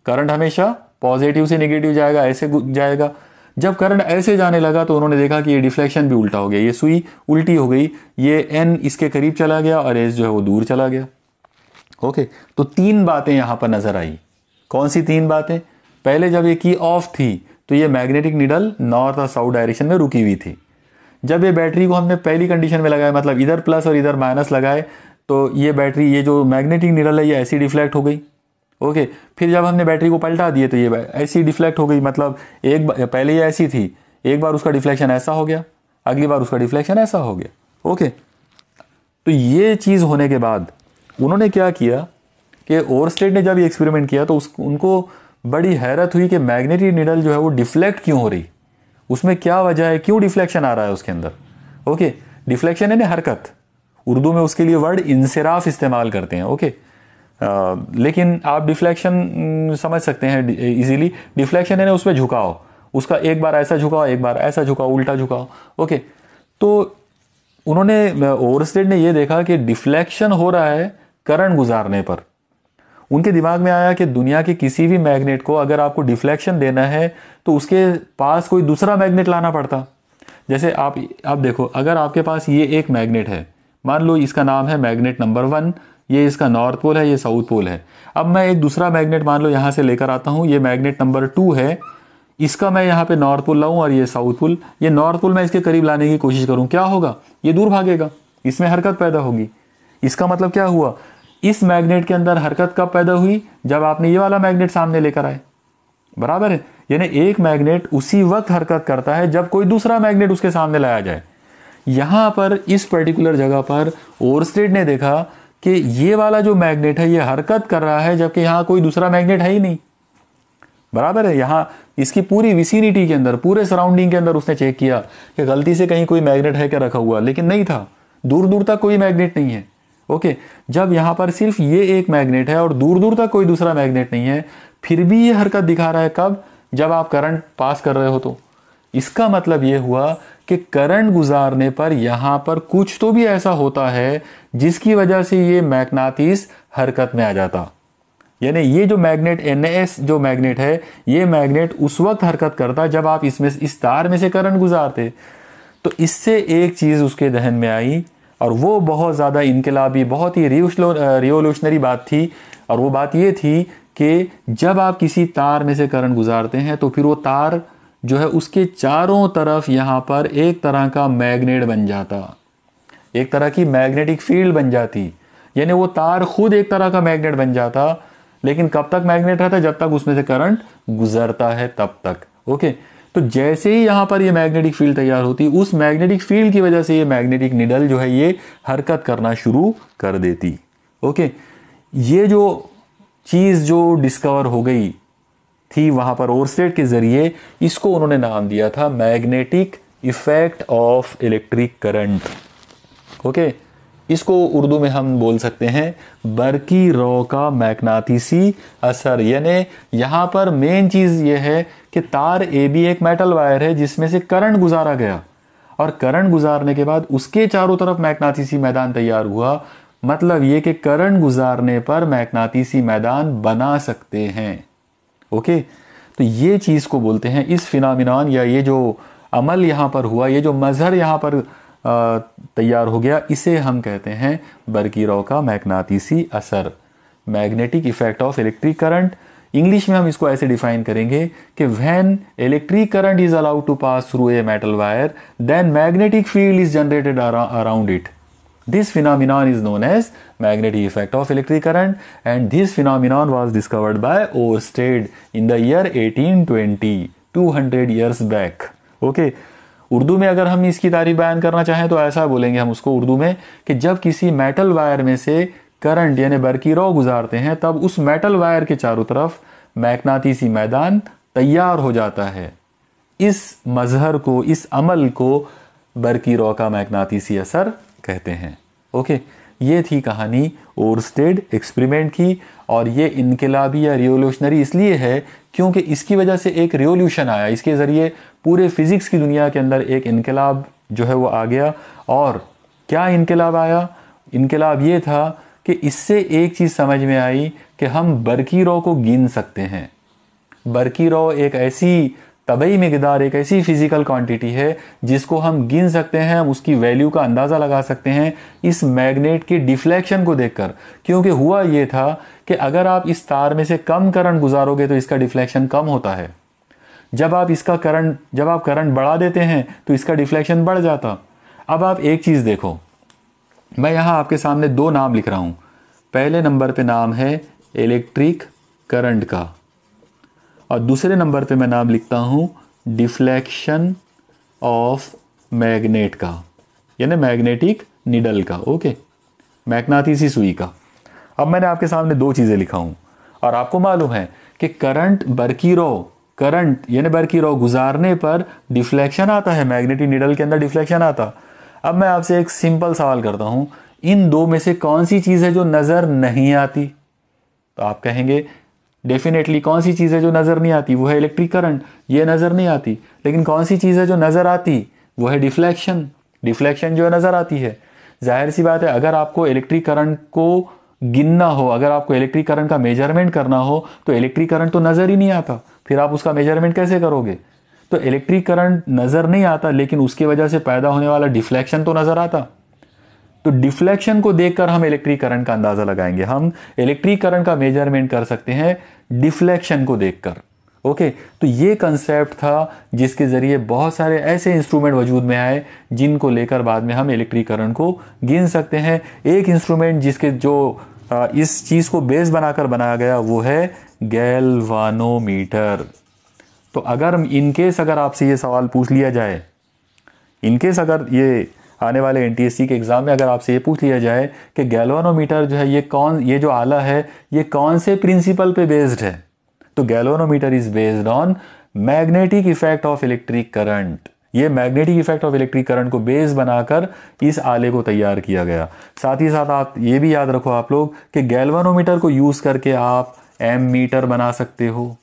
करंट हमेशा पॉजिटिव से नेगेटिव जाएगा, ऐसे जाएगा। जब करंट ऐसे जाने लगा तो उन्होंने देखा कि ये डिफ्लेक्शन भी उल्टा हो गया, ये सुई उल्टी हो गई, ये एन इसके करीब चला गया और एस जो है वो दूर चला गया। ओके, तो 3 बातें यहां पर नजर आई। कौन सी 3 बातें? पहले जब ये की ऑफ थी तो ये मैग्नेटिक निडल नॉर्थ और साउथ डायरेक्शन में रुकी हुई थी। जब ये बैटरी को हमने पहली कंडीशन में लगाया, मतलब इधर प्लस और इधर माइनस लगाए, तो ये बैटरी, ये जो मैग्नेटिक निडल है ये ऐसी डिफ्लेक्ट हो गई। ओके, फिर जब हमने बैटरी को पलटा दिए तो ये ऐसी डिफ्लेक्ट हो गई, मतलब एक पहले ये ऐसी थी, एक बार उसका डिफ्लेक्शन ऐसा हो गया, अगली बार उसका डिफ्लेक्शन ऐसा हो गया। ओके, तो ये चीज़ होने के बाद उन्होंने क्या किया कि ओरस्टेड ने जब ये एक्सपेरिमेंट किया तो उनको बड़ी हैरत हुई कि मैग्नेटिक निडल जो है वो डिफ्लेक्ट क्यों हो रही, उसमें क्या वजह है, क्यों डिफ्लेक्शन आ रहा है उसके अंदर। ओके, डिफ्लेक्शन है ना हरकत, उर्दू में उसके लिए वर्ड इंसिराफ इस्तेमाल करते हैं। ओके, लेकिन आप डिफ्लेक्शन समझ सकते हैं इजीली। डिफ्लेक्शन है ना उसमें झुकाव, उसका एक बार ऐसा झुकाव, एक बार ऐसा झुकाव, उल्टा झुकाव। ओके, तो उन्होंने, ओरस्टेड ने ये देखा कि डिफ्लेक्शन हो रहा है करंट गुजारने पर। उनके दिमाग में आया कि दुनिया के किसी भी मैग्नेट को अगर आपको डिफ्लेक्शन देना है तो उसके पास कोई दूसरा मैग्नेट लाना पड़ता। जैसे आप देखो, अगर आपके पास ये एक मैग्नेट है, मान लो इसका नाम है मैग्नेट नंबर 1, ये इसका नॉर्थ पोल है, ये साउथ पोल है। अब मैं एक दूसरा मैग्नेट मान लो यहां से लेकर आता हूं, ये मैग्नेट नंबर 2 है, इसका मैं यहाँ पे नॉर्थ पोल लाऊं और ये साउथ पोल, ये नॉर्थ पोल मैं इसके करीब लाने की कोशिश करूं, क्या होगा, ये दूर भागेगा, इसमें हरकत पैदा होगी। इसका मतलब क्या हुआ, इस मैग्नेट के अंदर हरकत कब पैदा हुई, जब आपने ये वाला मैग्नेट सामने लेकर आए, बराबर है। यानी एक मैग्नेट उसी वक्त हरकत करता है जब कोई दूसरा मैग्नेट उसके सामने लाया जाए। यहां पर इस पर्टिकुलर जगह पर ओरस्टेड ने देखा कि ये वाला जो मैग्नेट है ये हरकत कर रहा है जबकि यहां कोई दूसरा मैग्नेट है ही नहीं, बराबर है। यहां इसकी पूरी विसिनिटी के अंदर, पूरे सराउंडिंग के अंदर उसने चेक किया कि गलती से कहीं कोई मैग्नेट है क्या रखा हुआ, लेकिन नहीं था, दूर दूर तक कोई मैग्नेट नहीं है। ओके, जब यहां पर सिर्फ ये एक मैग्नेट है और दूर दूर तक कोई दूसरा मैग्नेट नहीं है, फिर भी ये हरकत दिखा रहा है, कब, जब आप करंट पास कर रहे हो। तो इसका मतलब ये हुआ कि करंट गुजारने पर यहां पर कुछ तो भी ऐसा होता है जिसकी वजह से ये मैग्नेटिस हरकत में आ जाता। यानी ये जो मैग्नेट NS जो मैग्नेट है, ये मैग्नेट उस वक्त हरकत करता जब आप इसमें, इस तार में से करंट गुजारते। तो इससे एक चीज उसके दहन में आई और वो बहुत ज्यादा इनकलाबी, बहुत ही रिवोल्यूशनरी बात थी, और वो बात ये थी कि जब आप किसी तार में से करंट गुजारते हैं तो फिर वो तार जो है उसके चारों तरफ यहां पर एक तरह का मैग्नेट बन जाता, एक तरह की मैग्नेटिक फील्ड बन जाती। यानी वो तार खुद एक तरह का मैग्नेट बन जाता, लेकिन कब तक मैग्नेट रहता है, जब तक उसमें से करंट गुजरता है तब तक। ओके, तो जैसे ही यहां पर ये मैग्नेटिक फील्ड तैयार होती, उस मैग्नेटिक फील्ड की वजह से ये मैग्नेटिक निडल जो है ये हरकत करना शुरू कर देती। ओके, ये जो चीज जो डिस्कवर हो गई थी वहां पर ओरस्टेड के जरिए, इसको उन्होंने नाम दिया था magnetic effect of electric current. Okay, इसको उर्दू में हम बोल सकते हैं बरकी रॉ का मैग्नेटिसी असर। यानी यहां पर मेन चीज यह है कि तार AB एक मेटल वायर है जिसमें से करंट गुजारा गया, और करंट गुजारने के बाद उसके चारों तरफ मैग्नेटिसी मैदान तैयार हुआ। मतलब यह कि करंट गुजारने पर मैग्नेटिसी मैदान बना सकते हैं। ओके, तो ये चीज को बोलते हैं, इस फिनोमिनन या ये जो अमल यहां पर हुआ, ये जो मजहर यहां पर तैयार हो गया, इसे हम कहते हैं बरकी रॉ का मैग्नेटिसी असर, magnetic effect of electric current. English में हम इसको ऐसे डिफाइन करेंगे कि when electric current is allowed to pass through a metal wire, then magnetic field is generated around it. This phenomenon is known as magnetic effect of electric current, and this phenomenon was discovered by Oersted in the year 1820, 200 years back. Okay, Urdu में अगर हम इसकी तारीफ बयान करना चाहें तो ऐसा बोलेंगे हम उसको उर्दू में कि जब किसी मेटल वायर में से करंट यानी बरकी रॉ गुजारते हैं, तब उस मेटल वायर के चारों तरफ मैग्नेटिसी मैदान तैयार हो जाता है। इस मजहर को, इस अमल को बरकी रॉ का मैग्नातीसी असर कहते हैं। ओके, ये थी कहानी ओरस्टेड एक्सपेरिमेंट की, और ये इनकलाबी या रिवोल्यूशनरी इसलिए है क्योंकि इसकी वजह से एक रिवोल्यूशन आया, इसके ज़रिए पूरे फिज़िक्स की दुनिया के अंदर एक इनकलाब जो है वो आ गया। और क्या इनकलाब आया? इनकलाब ये था कि इससे एक चीज़ समझ में आई कि हम बरकी रॉ को गिन सकते हैं। बरकी रॉ एक ऐसी तबई मिकदार, एक ऐसी फिजिकल क्वांटिटी है जिसको हम गिन सकते हैं, हम उसकी वैल्यू का अंदाज़ा लगा सकते हैं इस मैग्नेट के डिफ्लेक्शन को देखकर। क्योंकि हुआ ये था कि अगर आप इस तार में से कम करंट गुजारोगे तो इसका डिफ्लेक्शन कम होता है, जब आप करंट बढ़ा देते हैं तो इसका डिफ्लेक्शन बढ़ जाता। अब आप एक चीज़ देखो, मैं यहाँ आपके सामने दो नाम लिख रहा हूँ। पहले नंबर पे नाम है इलेक्ट्रिक करंट का, और दूसरे नंबर पे मैं नाम लिखता हूँ डिफ्लेक्शन ऑफ मैग्नेट का, यानी मैग्नेटिक निडल का। ओके, मैग्नातीसी सुई का। अब मैंने आपके सामने दो चीज़ें लिखा हूँ, और आपको मालूम है कि करंट यानी बरकी रॉ गुजारने पर डिफ्लेक्शन आता है, मैग्नेटिक निडल के अंदर डिफ्लेक्शन आता। अब मैं आपसे एक सिंपल सवाल करता हूँ, इन दो में से कौन सी चीज़ है जो नज़र नहीं आती? तो आप कहेंगे डेफिनेटली कौन सी चीज़ है जो नज़र नहीं आती? वो है इलेक्ट्रिक करंट, ये नज़र नहीं आती। लेकिन कौन सी चीज़ है जो नज़र आती? वो है डिफ्लेक्शन जो है नज़र आती है। जाहिर सी बात है, अगर आपको इलेक्ट्रिक करंट को गिनना हो, अगर आपको इलेक्ट्रिक करंट का मेजरमेंट करना हो, तो इलेक्ट्रिक करंट तो नज़र ही नहीं आता, फिर आप उसका मेजरमेंट कैसे करोगे? तो इलेक्ट्रिक करंट नज़र नहीं आता, लेकिन उसकी वजह से पैदा होने वाला डिफ्लेक्शन तो नज़र आता। तो डिफ्लेक्शन को देखकर हम इलेक्ट्रिक करंट का अंदाजा लगाएंगे। हम इलेक्ट्रिक करंट का मेजरमेंट कर सकते हैं डिफ्लेक्शन को देखकर। ओके, तो ये कंसेप्ट था जिसके जरिए बहुत सारे ऐसे इंस्ट्रूमेंट वजूद में आए जिनको लेकर बाद में हम इलेक्ट्रिक करंट को गिन सकते हैं। एक इंस्ट्रूमेंट जिसके जो इस चीज को बेस बनाकर बनाया गया वो है गैल्वानोमीटर। तो अगर आपसे ये सवाल पूछ लिया जाए, अगर ये आने वाले एनटीएससी के एग्जाम में अगर आपसे ये पूछ लिया जाए कि गैल्वानोमीटर जो है ये जो आला है ये कौन से प्रिंसिपल पे बेस्ड है, तो galvanometer is based on magnetic effect of electric current. ये magnetic effect of electric current को बेस बनाकर इस आले को तैयार किया गया। साथ ही साथ आप ये भी याद रखो आप लोग कि गैल्वानोमीटर को यूज करके आप एम मीटर बना सकते हो।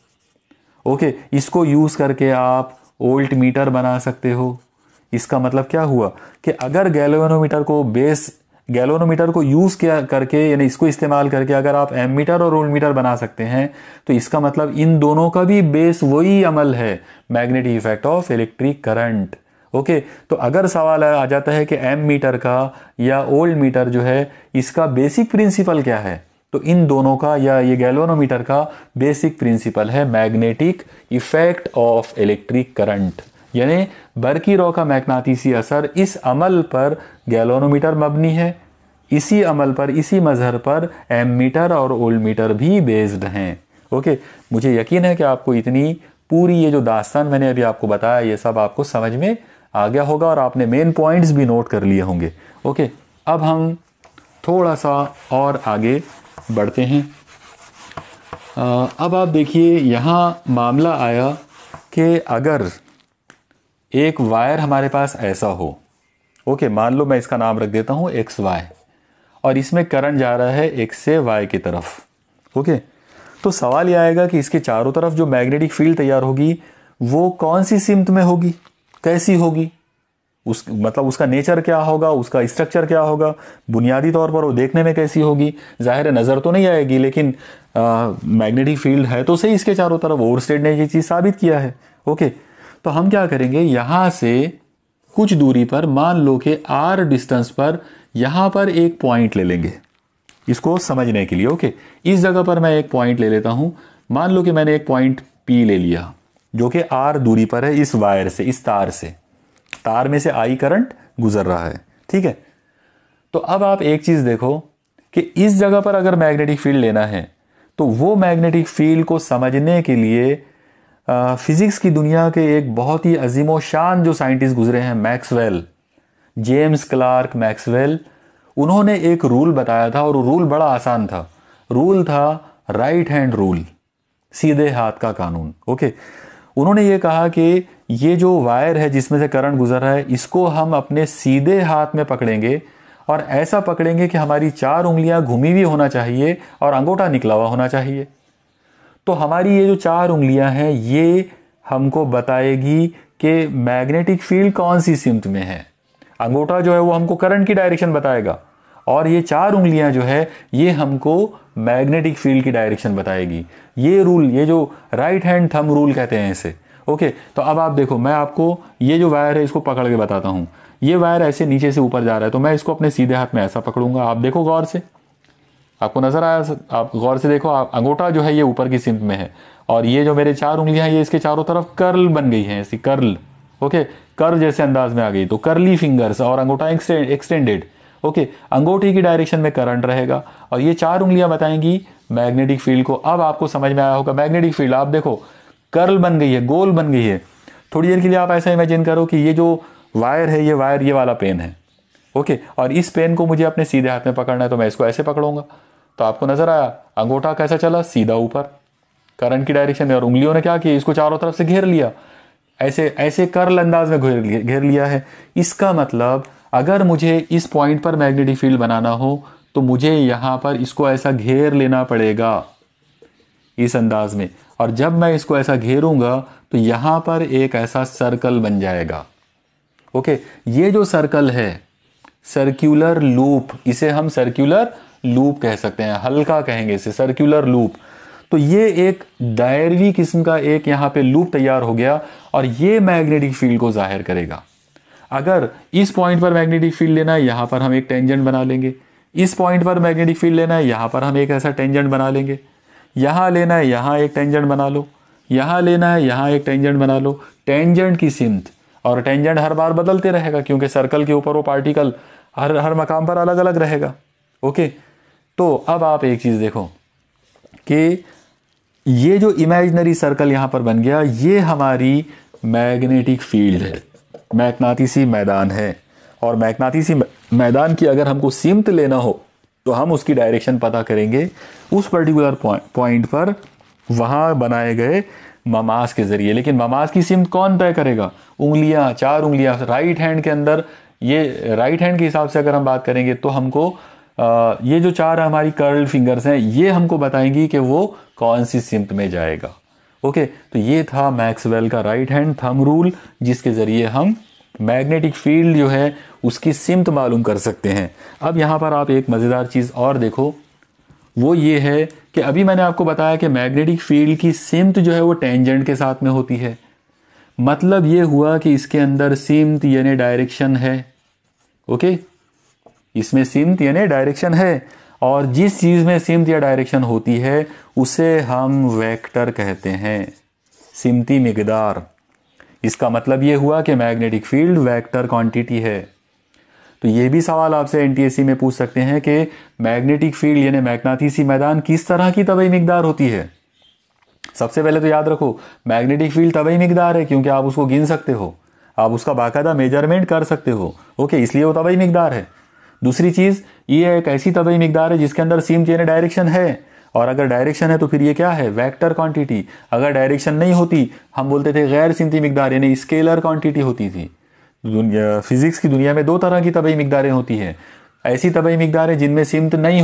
ओके, इसको यूज करके आप वोल्ट मीटर बना सकते हो। इसका मतलब क्या हुआ कि अगर गैल्वानोमीटर को यूज किया करके, यानी इसको इस्तेमाल करके अगर आप एमीटर और वोल्ट मीटर बना सकते हैं, तो इसका मतलब इन दोनों का भी बेस वही अमल है, magnetic effect of electric current. Okay, तो अगर सवाल आ जाता है कि एम मीटर का या वोल्ट मीटर जो है इसका बेसिक प्रिंसिपल क्या है, तो इन दोनों का या ये गैल्वानोमीटर का बेसिक प्रिंसिपल है magnetic effect of electric current. यानी बरकी रॉ का मैग्नातीसी असर, इस अमल पर गैल्वानोमीटर मबनी है, इसी अमल पर, इसी मजहर पर एमीटर और वोल्ट मीटर भी बेस्ड हैं। ओके, मुझे यकीन है कि आपको इतनी पूरी ये जो दास्तान मैंने अभी आपको बताया ये सब आपको समझ में आ गया होगा और आपने मेन पॉइंट्स भी नोट कर लिए होंगे। ओके, अब हम थोड़ा सा और आगे बढ़ते हैं। अब आप देखिए यहाँ मामला आया कि अगर एक वायर हमारे पास ऐसा हो, ओके, मान लो मैं इसका नाम रख देता हूं XY, और इसमें करंट जा रहा है X से Y की तरफ। ओके, तो सवाल यह आएगा कि इसके चारों तरफ जो मैग्नेटिक फील्ड तैयार होगी वो कौन सी सिमत में होगी, कैसी होगी, उसका नेचर क्या होगा, उसका स्ट्रक्चर क्या होगा, बुनियादी तौर पर वो देखने में कैसी होगी। जाहिर है नजर तो नहीं आएगी, लेकिन मैग्नेटिक फील्ड है तो सही इसके चारों तरफ, ओरस्टेड ने ये चीज साबित किया है। ओके, तो हम क्या करेंगे, यहां से कुछ दूरी पर, मान लो कि R डिस्टेंस पर, यहां पर एक पॉइंट ले लेंगे इसको समझने के लिए। ओके, इस जगह पर मैं एक पॉइंट ले लेता हूं। मान लो कि मैंने एक पॉइंट P ले लिया जो कि R दूरी पर है इस वायर से, इस तार में से I करंट गुजर रहा है। ठीक है, तो अब आप एक चीज देखो कि इस जगह पर अगर मैग्नेटिक फील्ड लेना है तो वो मैग्नेटिक फील्ड को समझने के लिए फिजिक्स की दुनिया के एक बहुत ही अजीमो शान जो साइंटिस्ट गुजरे हैं, मैक्सवेल, जेम्स क्लार्क मैक्सवेल, उन्होंने एक रूल बताया था और वो रूल बड़ा आसान था। रूल था राइट हैंड रूल। सीधे हाथ का कानून। ओके, उन्होंने ये कहा कि ये जो वायर है जिसमें से करंट गुजर रहा है, इसको हम अपने सीधे हाथ में पकड़ेंगे और ऐसा पकड़ेंगे कि हमारी 4 उंगलियां घूमी हुई होना चाहिए और अंगूठा निकला हुआ होना चाहिए। तो हमारी ये जो 4 उंगलियां हैं ये हमको बताएगी कि मैग्नेटिक फील्ड कौन सी सिमत में है। अंगूठा जो है वो हमको करंट की डायरेक्शन बताएगा और ये 4 उंगलियां जो है ये हमको मैग्नेटिक फील्ड की डायरेक्शन बताएगी। ये रूल, ये जो राइट हैंड थंब रूल कहते हैं इसे। ओके, तो अब आप देखो, मैं आपको ये जो वायर है इसको पकड़ के बताता हूं। ये वायर ऐसे नीचे से ऊपर जा रहा है, तो मैं इसको अपने सीधे हाथ में ऐसा पकड़ूंगा। आप देखो गौर से, आपको नजर आया? आप गौर से देखो, आप अंगूठा जो है ये ऊपर की सिमत में है और ये जो मेरे 4 उंगलियां हैं ये इसके चारों तरफ कर्ल बन गई हैं, ऐसी कर्ल। ओके, कर्व जैसे अंदाज में आ गई, तो कर्ली फिंगर्स और अंगूठा एक्सटेंडेड। ओके, अंगूठी की डायरेक्शन में करंट रहेगा और ये 4 उंगलियां बताएंगी मैग्नेटिक फील्ड को। अब आपको समझ में आया होगा मैग्नेटिक फील्ड। आप देखो कर्ल बन गई है, गोल बन गई है। थोड़ी देर के लिए आप ऐसा इमेजिन करो कि ये जो वायर है, ये वायर ये वाला पेन है। ओके, और इस पेन को मुझे अपने सीधे हाथ में पकड़ना है, तो मैं इसको ऐसे पकड़ूंगा। तो आपको नजर आया अंगूठा कैसा चला, सीधा ऊपर करंट की डायरेक्शन में, और उंगलियों ने क्या किया, इसको चारों तरफ से घेर लिया, ऐसे ऐसे कर्ल अंदाज में घेर लिया है। इसका मतलब अगर मुझे इस पॉइंट पर मैग्नेटिक फील्ड बनाना हो तो मुझे यहां पर इसको ऐसा घेर लेना पड़ेगा इस अंदाज में, और जब मैं इसको ऐसा घेरूंगा तो यहां पर एक ऐसा सर्कल बन जाएगा। ओके, ये जो सर्कल है सर्कुलर लूप, इसे हम सर्कुलर लूप कह सकते हैं, हल्का कहेंगे इसे सर्कुलर लूप। तो ये एक दायरवी किस्म का एक यहां पे लूप तैयार हो गया और ये मैग्नेटिक फील्ड को जाहिर करेगा। अगर इस पॉइंट पर मैग्नेटिक फील्ड लेना है, यहां पर हम एक टेंजेंट बना लेंगे। इस पॉइंट पर मैग्नेटिक फील्ड लेना है, यहां पर हम एक ऐसा टेंजेंट बना लेंगे। यहां लेना है, यहां एक टेंजेंट बना लो। यहां लेना है, यहां एक टेंजेंट बना लो। टेंजेंट की सिमत, और टेंजेंट हर बार बदलते रहेगा क्योंकि सर्कल के ऊपर वो पार्टिकल हर मकाम पर अलग अलग रहेगा। ओके, तो अब आप एक चीज देखो कि ये जो इमेजिनरी सर्कल यहां पर बन गया, ये हमारी मैग्नेटिक फील्ड है, मैग्नातीसी मैदान है। और मैग्नातीसी मैदान की अगर हमको सिमत लेना हो तो हम उसकी डायरेक्शन पता करेंगे उस पर्टिकुलर पॉइंट पर वहां बनाए गए ममास के जरिए। लेकिन ममास की सिमत कौन तय करेगा? उंगलियां, 4 उंगलियां राइट हैंड के अंदर। ये राइट हैंड के हिसाब से अगर हम बात करेंगे तो हमको ये जो 4 हमारी कर्ल फिंगर्स हैं ये हमको बताएंगी कि वो कौन सी सिमत में जाएगा। ओके, तो ये था मैक्सवेल का राइट हैंड थंब रूल, जिसके जरिए हम मैग्नेटिक फील्ड जो है उसकी सिमत मालूम कर सकते हैं। अब यहां पर आप एक मजेदार चीज और देखो, वो ये है कि अभी मैंने आपको बताया कि मैग्नेटिक फील्ड की सिमत जो है वो टेंजेंट के साथ में होती है। मतलब ये हुआ कि इसके अंदर सिमत यानी डायरेक्शन है। ओके, इसमें सिमत यानी डायरेक्शन है, और जिस चीज में सिमत या डायरेक्शन होती है उसे हम वेक्टर कहते हैं, सिमती मिकदार। इसका मतलब ये हुआ कि मैग्नेटिक फील्ड वेक्टर क्वांटिटी है। तो ये भी सवाल आपसे एनटीएससी में पूछ सकते हैं कि मैग्नेटिक फील्ड यानी मैग्नातीसी मैदान किस तरह की तबई मिकदार होती है। सबसे पहले तो याद रखो मैग्नेटिक फील्ड तबई मिकदार है क्योंकि आप उसको गिन सकते हो, आप उसका बाकायदा मेजरमेंट कर सकते हो। ओके, इसलिए वो तबई मिकदार है। दूसरी चीज, ये एक ऐसी तबई मिकदार है जिसके अंदर सिमत यानी डायरेक्शन है, और अगर डायरेक्शन है तो फिर ये क्या है? Vector quantity. अगर डायरेक्शन नहीं होती हम बोलते थे गैर सिमती मिकदार यानी स्केलर क्वांटिटी होती थी। फिजिक्स की दुनिया में 2 तरह की तबई मिकदारें होती हैं। ऐसी तबई मिकदारें जिनमें सिमत नहीं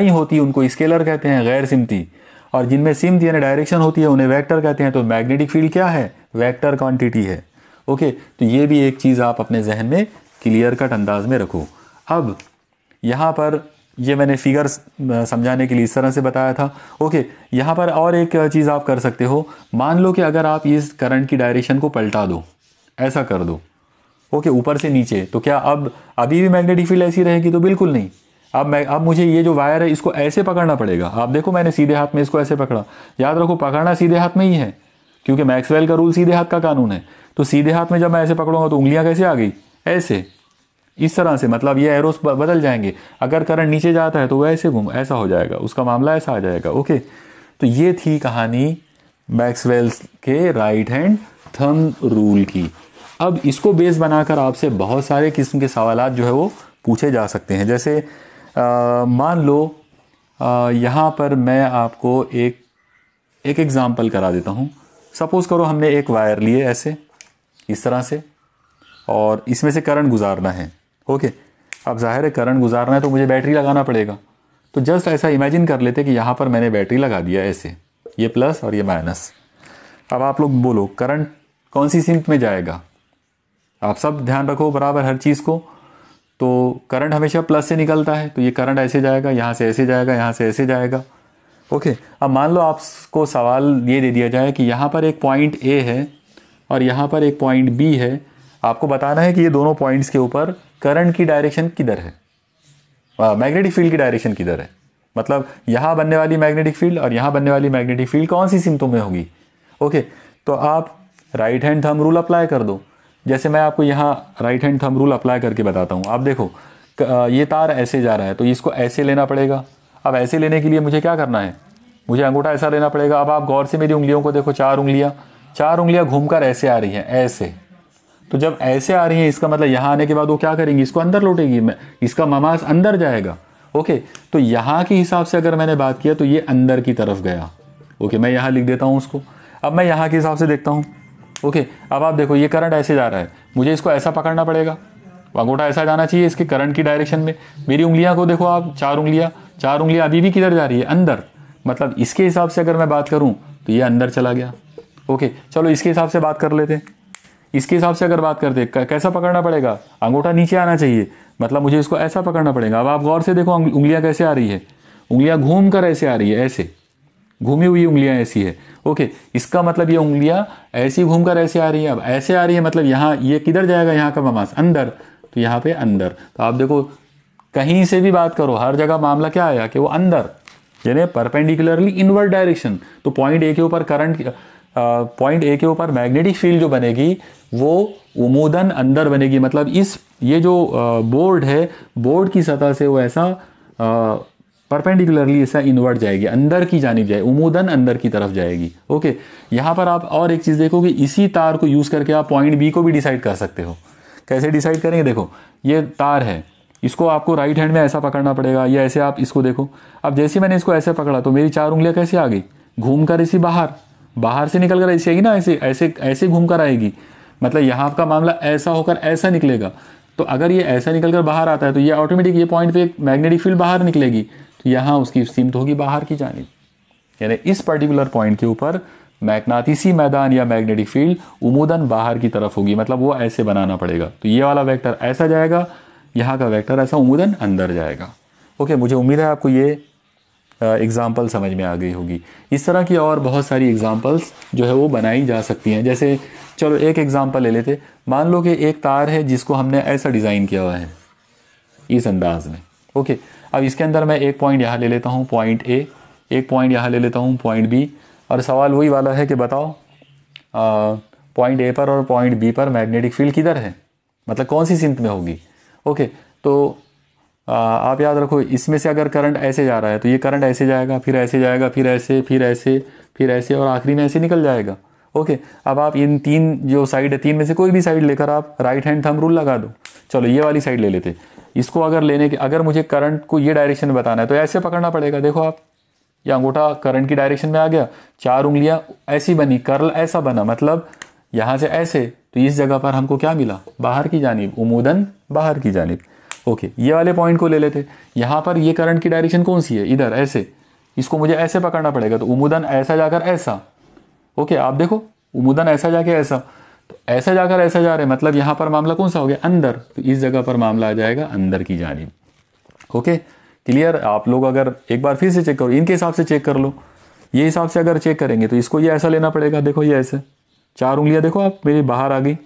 होती उनको स्केलर कहते हैं, गैर सिमती। और जिनमें सिमत यानी डायरेक्शन होती है उन्हें वेक्टर कहते हैं। तो मैग्नेटिक फील्ड क्या है? वेक्टर क्वांटिटी है। ओके, तो ये भी एक चीज आप अपने जहन में क्लियर कट अंदाज में रखो। अब यहां पर ये मैंने फिगर समझाने के लिए इस तरह से बताया था। ओके, यहां पर और एक चीज आप कर सकते हो। मान लो कि अगर आप इस करंट की डायरेक्शन को पलटा दो, ऐसा कर दो, ओके, ऊपर से नीचे, तो क्या अब अभी भी मैग्नेटिक फील्ड ऐसी रहेगी? तो बिल्कुल नहीं। अब मुझे ये जो वायर है इसको ऐसे पकड़ना पड़ेगा। आप देखो मैंने सीधे हाथ में इसको ऐसे पकड़ा। याद रखो पकड़ना सीधे हाथ में ही है क्योंकि मैक्सवेल का रूल सीधे हाथ का कानून है। तो सीधे हाथ में जब मैं ऐसे पकड़ूंगा तो उंगलियां कैसे आ गई? ऐसे, इस तरह से। मतलब ये एरोस बदल जाएंगे। अगर करंट नीचे जाता है तो वो ऐसे घूम, ऐसा हो जाएगा, उसका मामला ऐसा आ जाएगा। ओके, तो ये थी कहानी मैक्सवेल के राइट हैंड थंब रूल की। अब इसको बेस बनाकर आपसे बहुत सारे किस्म के सवालात जो है वो पूछे जा सकते हैं। जैसे मान लो यहाँ पर मैं आपको एक एक एग्जांपल करा देता हूँ। सपोज़ करो हमने एक वायर लिए ऐसे इस तरह से और इसमें से करंट गुजारना है। ओके, अब जाहिर है करंट गुजारना है तो मुझे बैटरी लगाना पड़ेगा। तो जस्ट ऐसा इमेजिन कर लेते कि यहाँ पर मैंने बैटरी लगा दिया ऐसे, ये प्लस और ये माइनस। अब आप लोग बोलो करंट कौन सी सिंक में जाएगा? आप सब ध्यान रखो बराबर हर चीज़ को। तो करंट हमेशा प्लस से निकलता है, तो ये करंट ऐसे जाएगा, यहाँ से ऐसे जाएगा, यहाँ से ऐसे जाएगा। ओके, अब मान लो आपको सवाल ये दे दिया जाए कि यहाँ पर एक पॉइंट ए है और यहाँ पर एक पॉइंट बी है। आपको बताना है कि ये दोनों पॉइंट्स के ऊपर करंट की डायरेक्शन किधर है, मैग्नेटिक फील्ड की डायरेक्शन किधर है। मतलब यहाँ बनने वाली मैग्नेटिक फील्ड और यहाँ बनने वाली मैग्नेटिक फील्ड कौन सी सिमतों में होगी। ओके, तो आप right hand thumb rule apply कर दो। जैसे मैं आपको यहाँ right hand thumb rule apply करके बताता हूँ। आप देखो ये तार ऐसे जा रहा है तो इसको ऐसे लेना पड़ेगा। अब ऐसे लेने के लिए मुझे क्या करना है, मुझे अंगूठा ऐसा लेना पड़ेगा। अब आप गौर से मेरी उंगलियों को देखो, चार उंगलियां घूमकर ऐसे आ रही हैं ऐसे। तो जब ऐसे आ रही हैं इसका मतलब यहाँ आने के बाद वो क्या करेंगी, इसको अंदर लौटेगी, इसका ममास अंदर जाएगा। ओके, तो यहाँ के हिसाब से अगर मैंने बात किया तो ये अंदर की तरफ गया। ओके, मैं यहाँ लिख देता हूँ उसको। अब मैं यहाँ के हिसाब से देखता हूँ। ओके, अब आप देखो ये करंट ऐसे जा रहा है, मुझे इसको ऐसा पकड़ना पड़ेगा, अंगूठा ऐसा जाना चाहिए इसके करंट की डायरेक्शन में। मेरी उंगलियां को देखो आप, चार उंगलियां अभी भी किधर जा रही है, अंदर। मतलब इसके हिसाब से अगर मैं बात करूं तो ये अंदर चला गया। ओके, चलो इसके हिसाब से बात कर लेते हैं। इसके हिसाब से अगर बात करते कैसा पकड़ना पड़ेगा, अंगूठा नीचे आना चाहिए, मतलब मुझे इसको ऐसा पकड़ना पड़ेगा। अब आप गौर से देखो उंगलियां कैसे आ रही है, उंगलियां घूम कर ऐसे आ रही है, ऐसे घूमी हुई उंगलियां ऐसी है। ओके, इसका मतलब ये उंगलियां ऐसी घूमकर ऐसे आ रही है। अब ऐसे आ रही है मतलब यहाँ ये किधर जाएगा, यहाँ का ममास अंदर, तो यहाँ पे अंदर। तो आप देखो कहीं से भी बात करो हर जगह मामला क्या आया कि वो अंदर, यानी परपेंडिकुलरली इनवर्ड डायरेक्शन। तो पॉइंट ए के ऊपर करंट, पॉइंट ए के ऊपर मैग्नेटिक फील्ड जो बनेगी वो उमूदन अंदर बनेगी। मतलब इस ये जो बोर्ड है, बोर्ड की सतह से वो ऐसा परपेंडिकुलरली ऐसा इनवर्ट जाएगी, अंदर की जानिब जाए, उमूदन अंदर की तरफ जाएगी। ओके, यहाँ पर आप और एक चीज़ देखोगे, इसी तार को यूज़ करके आप पॉइंट बी को भी डिसाइड कर सकते हो। कैसे डिसाइड करेंगे, देखो ये तार है, इसको आपको राइट हैंड में ऐसा पकड़ना पड़ेगा या ऐसे आप इसको देखो। अब जैसे मैंने इसको ऐसे पकड़ा तो मेरी चार उंगलियां कैसे आ गई, घूमकर इसी बाहर से निकल कर ऐसे आएगी ना, ऐसे ऐसे ऐसे घूमकर आएगी। मतलब यहाँ का मामला ऐसा होकर ऐसा निकलेगा। तो अगर ये ऐसा निकलकर बाहर आता है तो ये ऑटोमेटिक ये पॉइंट पे मैग्नेटिक फील्ड बाहर निकलेगी, तो यहाँ उसकी सीमत होगी बाहर की जानिब। यानी इस पर्टिकुलर पॉइंट के ऊपर मैग्नेटिसी मैदान या मैग्नेटिक फील्ड उमूदन बाहर की तरफ होगी, मतलब वो ऐसे बनाना पड़ेगा। तो ये वाला वेक्टर ऐसा जाएगा, यहाँ का वेक्टर ऐसा उमूदन अंदर जाएगा। ओके, मुझे उम्मीद है आपको ये एग्जाम्पल समझ में आ गई होगी। इस तरह की और बहुत सारी एग्जाम्पल्स जो है वो बनाई जा सकती हैं। जैसे चलो एक एग्जाम्पल ले लेते, मान लो कि एक तार है जिसको हमने ऐसा डिज़ाइन किया हुआ है इस अंदाज में। ओके, अब इसके अंदर मैं एक पॉइंट यहाँ ले लेता हूँ पॉइंट ए, एक पॉइंट यहाँ ले लेता हूँ पॉइंट बी, और सवाल वही वाला है कि बताओ पॉइंट ए पर और पॉइंट बी पर मैग्नेटिक फील्ड किधर है, मतलब कौन सी सिमत में होगी। ओके, तो आप याद रखो इसमें से अगर करंट ऐसे जा रहा है तो ये करंट ऐसे जाएगा, फिर ऐसे जाएगा, फिर ऐसे, फिर ऐसे, फिर ऐसे, और आखिरी में ऐसे निकल जाएगा। ओके, अब आप इन तीन जो साइड है, तीन में से कोई भी साइड लेकर आप राइट हैंड थंब रूल लगा दो। चलो ये वाली साइड ले लेते, इसको अगर लेने के, अगर मुझे करंट को ये डायरेक्शन में बताना है तो ऐसे पकड़ना पड़ेगा। देखो आप, ये अंगूठा करंट की डायरेक्शन में आ गया, चार उंगलियां ऐसी बनी, कर्ल ऐसा बना, मतलब यहाँ से ऐसे, तो इस जगह पर हमको क्या मिला, बाहर की जानिब, उमूदन बाहर की जानिब। ओके, ये वाले पॉइंट को ले लेते, यहाँ पर ये करंट की डायरेक्शन कौन सी है, इधर ऐसे, इसको मुझे ऐसे पकड़ना पड़ेगा, तो उमूदन ऐसा जाकर ऐसा। ओके, आप देखो उमूदन ऐसा जाके ऐसा, तो ऐसा जाकर ऐसा जा रहे, मतलब यहाँ पर मामला कौन सा हो गया, अंदर, तो इस जगह पर मामला आ जाएगा अंदर की जानिब। Okay, clear. आप लोग अगर एक बार फिर से चेक करो, इनके हिसाब से चेक कर लो, ये हिसाब से अगर चेक करेंगे तो इसको ये ऐसा लेना पड़ेगा। देखो ये ऐसे, चार उंगलियां देखो आप मेरी बाहर आ गई,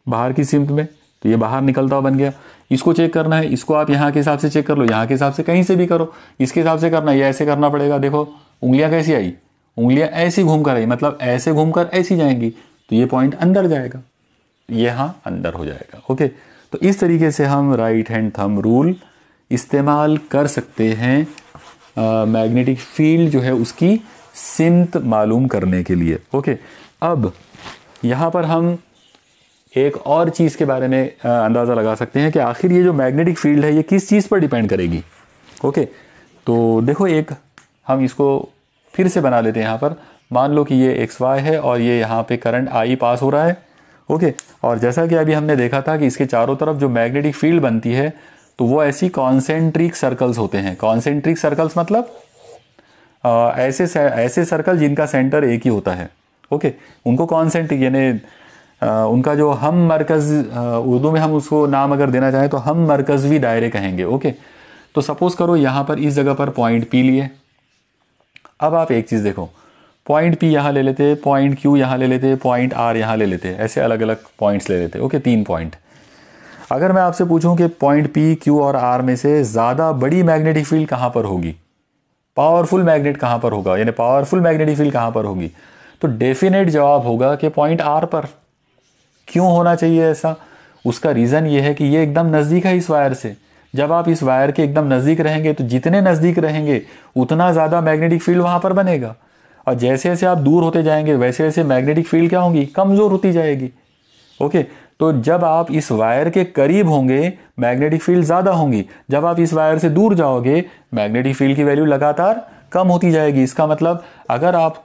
बाहर की सिमत में, तो ये बाहर निकलता हुआ बन गया। इसको चेक करना है, इसको आप यहाँ के हिसाब से चेक कर लो, यहाँ के हिसाब से कहीं से भी करो, इसके हिसाब से करना है, ये ऐसे करना पड़ेगा। देखो उंगलियां कैसी आई, उंगलियां ऐसी घूम कर आई, मतलब ऐसे घूमकर ऐसी जाएंगी, तो ये पॉइंट अंदर जाएगा, यहाँ अंदर हो जाएगा। ओके, तो इस तरीके से हम राइट हैंड थंब रूल इस्तेमाल कर सकते हैं मैग्नेटिक फील्ड जो है उसकी सिमत मालूम करने के लिए। ओके, अब यहाँ पर हम एक और चीज़ के बारे में अंदाज़ा लगा सकते हैं कि आखिर ये जो मैग्नेटिक फील्ड है ये किस चीज़ पर डिपेंड करेगी। ओके, तो देखो एक हम इसको फिर से बना लेते हैं यहाँ पर, मान लो कि ये एक्स वाई है और ये यहाँ पे करंट आई पास हो रहा है। ओके, और जैसा कि अभी हमने देखा था कि इसके चारों तरफ जो मैग्नेटिक फील्ड बनती है तो वो ऐसी कॉन्सेंट्रिक सर्कल्स होते हैं। कॉन्सेंट्रिक सर्कल्स मतलब ऐसे सर्कल जिनका सेंटर एक ही होता है। ओके, उनको कॉन्सेंट्रिक यानी उनका जो हम मरकज़, उर्दू में हम उसको नाम अगर देना चाहें तो हम मरकज़वी दायरे कहेंगे। ओके, तो सपोज करो यहाँ पर इस जगह पर पॉइंट पी लिए। अब आप एक चीज़ देखो, पॉइंट पी यहाँ ले लेते, पॉइंट क्यू यहाँ ले लेते, पॉइंट आर यहाँ ले लेते, ऐसे अलग अलग पॉइंट्स ले लेते। Okay, 3 point. अगर मैं आपसे पूछूं कि पॉइंट पी, क्यू और आर में से ज़्यादा बड़ी मैग्नेटिक फील्ड कहाँ पर होगी, पावरफुल मैग्नेट कहाँ पर होगा, यानी पावरफुल मैग्नेटिक फील्ड कहाँ पर होगी, तो डेफिनेट जवाब होगा कि पॉइंट आर पर। क्यों होना चाहिए ऐसा? उसका रीज़न ये है कि ये एकदम नज़दीक है इस वायर से। जब आप इस वायर के एकदम नज़दीक रहेंगे तो जितने नज़दीक रहेंगे उतना ज़्यादा मैग्नेटिक फील्ड वहाँ पर बनेगा, और जैसे जैसे आप दूर होते जाएंगे वैसे वैसे मैग्नेटिक फील्ड क्या होगी, कमज़ोर होती जाएगी। ओके, तो जब आप इस वायर के करीब होंगे मैग्नेटिक फील्ड ज़्यादा होंगी, जब आप इस वायर से दूर जाओगे मैग्नेटिक फील्ड की वैल्यू लगातार कम होती जाएगी। इसका मतलब अगर आप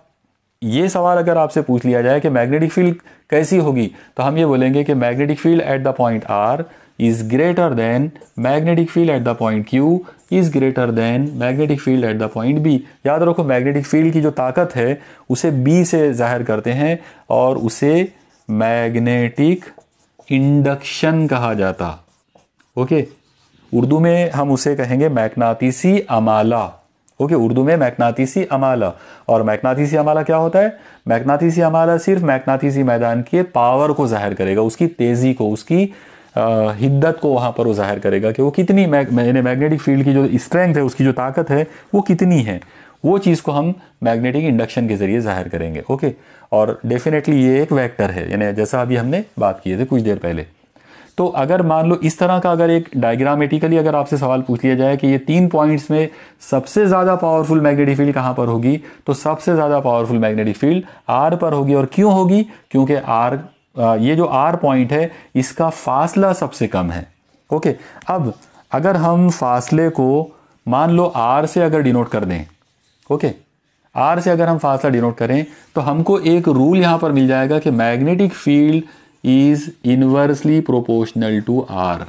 ये सवाल अगर आपसे पूछ लिया जाए कि मैग्नेटिक फील्ड कैसी होगी, तो हम ये बोलेंगे कि magnetic field at the point r is greater than magnetic field at the point q is greater than magnetic field at the point b. याद रखो, मैग्नेटिक फील्ड की जो ताकत है उसे बी से जाहिर करते हैं और उसे मैग्नेटिक इंडक्शन कहा जाता। ओके, उर्दू में हम उसे कहेंगे मैग्नातीसी अमाला। ओके, उर्दू में मैग्नातीसी अमाला। और मैग्नातीसी अमाला क्या होता है? मैग्नातीसी अमाला सिर्फ मैग्नातीसी मैदान के पावर को जाहिर करेगा, उसकी तेजी को, उसकी हिद्दत को वहां पर वो जाहिर करेगा कि वो कितनी मैग्नेटिक फील्ड की जो स्ट्रेंथ है, उसकी जो ताकत है वो कितनी है। वो चीज़ को हम मैग्नेटिक इंडक्शन के जरिए जाहिर करेंगे। ओके, और डेफिनेटली ये एक वेक्टर है, यानी जैसा अभी हमने बात किए थे कुछ देर पहले। तो अगर मान लो इस तरह का अगर एक डायग्रामेटिकली अगर आपसे सवाल पूछ लिया जाए कि ये 3 पॉइंट्स में सबसे ज़्यादा पावरफुल मैग्नेटिक फील्ड कहाँ पर होगी, तो सबसे ज़्यादा पावरफुल मैग्नेटिक फील्ड आर पर होगी। और क्यों होगी? क्योंकि आर, ये जो आर पॉइंट है इसका फासला सबसे कम है। ओके, अब अगर हम फासले को मान लो आर से अगर डिनोट कर दें, ओके, आर से अगर हम फासला डिनोट करें तो हमको एक रूल यहां पर मिल जाएगा कि magnetic field is inversely proportional to r.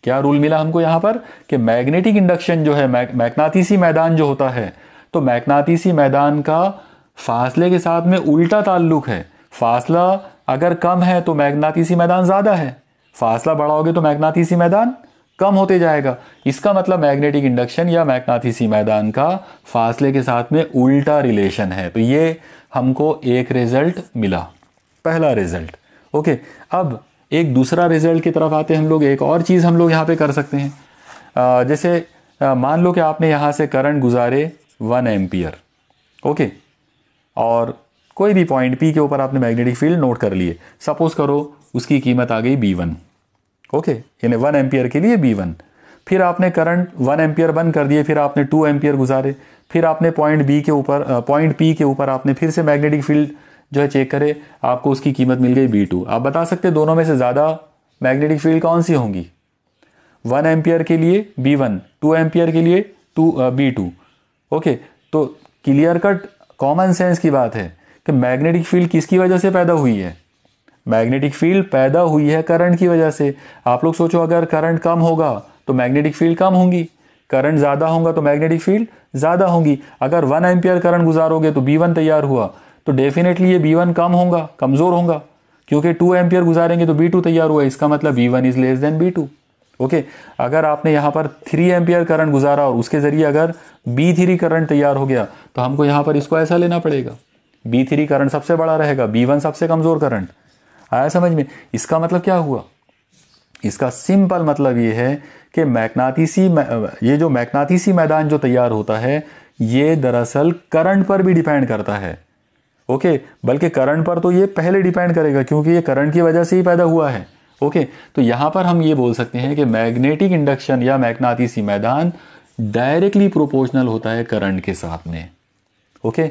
क्या रूल मिला हमको यहां पर कि मैग्नेटिक इंडक्शन जो है, मैग्नातीसी मैदान जो होता है, तो मैग्नातीसी मैदान का फासले के साथ में उल्टा ताल्लुक है। फासला अगर कम है तो मैग्नातीसी मैदान ज्यादा है, फासला बढ़ाओगे तो मैग्नातीसी मैदान कम होते जाएगा। इसका मतलब मैग्नेटिक इंडक्शन या मैग्नातीसी मैदान का फासले के साथ में उल्टा रिलेशन है। तो ये हमको एक रिजल्ट मिला, पहला रिजल्ट। ओके, अब एक दूसरा रिजल्ट की तरफ आते हैं हम लोग। एक और चीज़ हम लोग यहाँ पे कर सकते हैं, जैसे मान लो कि आपने यहाँ से करंट गुजारे 1 एम्पियर। ओके, और कोई भी पॉइंट पी के ऊपर आपने मैग्नेटिक फील्ड नोट कर लिए। सपोज करो उसकी कीमत आ गई B1। ओके, यानी 1 एम्पियर के लिए B1। फिर आपने करंट 1 एम्पियर बंद कर दिए, फिर आपने 2 एम्पियर गुजारे, फिर आपने पॉइंट पी के ऊपर आपने फिर से मैग्नेटिक फील्ड जो है चेक करे, आपको उसकी कीमत मिल गई B2। आप बता सकते दोनों में से ज़्यादा मैग्नेटिक फील्ड कौन सी होंगी? 1 एम्पियर के लिए B1, 2 एम्पियर के लिए B2। ओके, तो क्लियर कट कॉमन सेंस की बात है कि मैग्नेटिक फील्ड किसकी वजह से पैदा हुई है? मैग्नेटिक फील्ड पैदा हुई है करंट की वजह से। आप लोग सोचो, अगर करंट कम होगा तो मैग्नेटिक फील्ड कम होंगी, करंट ज़्यादा होगा तो मैग्नेटिक फील्ड ज़्यादा होंगी। अगर 1 एम्पियर करंट गुजारोगे तो B1 तैयार हुआ, तो डेफिनेटली ये B1 कम होगा, कमज़ोर होगा, क्योंकि 2 एम्पियर गुजारेंगे तो B2 तैयार हुआ। इसका मतलब B1 is less than B2। Okay, अगर आपने यहाँ पर 3 एम्पियर करंट गुजारा और उसके ज़रिए अगर B3 करंट तैयार हो गया, तो हमको यहाँ पर इसको ऐसा लेना पड़ेगा, B3 करंट सबसे बड़ा रहेगा, B1 सबसे कमज़ोर करंट। आया समझ में? इसका मतलब क्या हुआ? इसका सिंपल मतलब ये है कि ये जो मैग्नातीसी मैदान जो तैयार होता है ये दरअसल करंट पर भी डिपेंड करता है। ओके, बल्कि करंट पर तो ये पहले डिपेंड करेगा क्योंकि ये करंट की वजह से ही पैदा हुआ है। ओके, तो यहां पर हम ये बोल सकते हैं कि मैग्नेटिक इंडक्शन या मैग्नातीसी मैदान डायरेक्टली प्रोपोर्शनल होता है करंट के साथ में। ओके,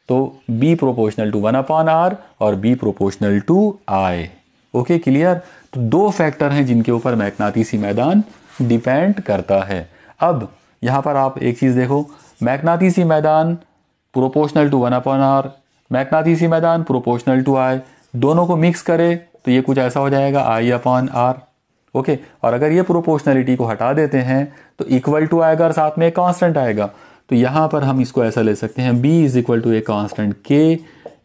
तो B प्रोपोर्शनल टू 1/R और B proportional to I। Okay, clear? तो 2 फैक्टर हैं जिनके ऊपर मैग्नातीसी मैदान डिपेंड करता है। अब यहां पर आप एक चीज देखो, मैग्नातीसी मैदान प्रोपोर्शनल टू 1/r, मैग्नेटिसी मैदान प्रोपोर्शनल टू I, दोनों को मिक्स करें तो ये कुछ ऐसा हो जाएगा I/r। ओके, और अगर ये प्रोपोर्शनलिटी को हटा देते हैं तो इक्वल टू आएगा और साथ में एक कांस्टेंट आएगा। तो यहाँ पर हम इसको ऐसा ले सकते हैं B is equal to a constant K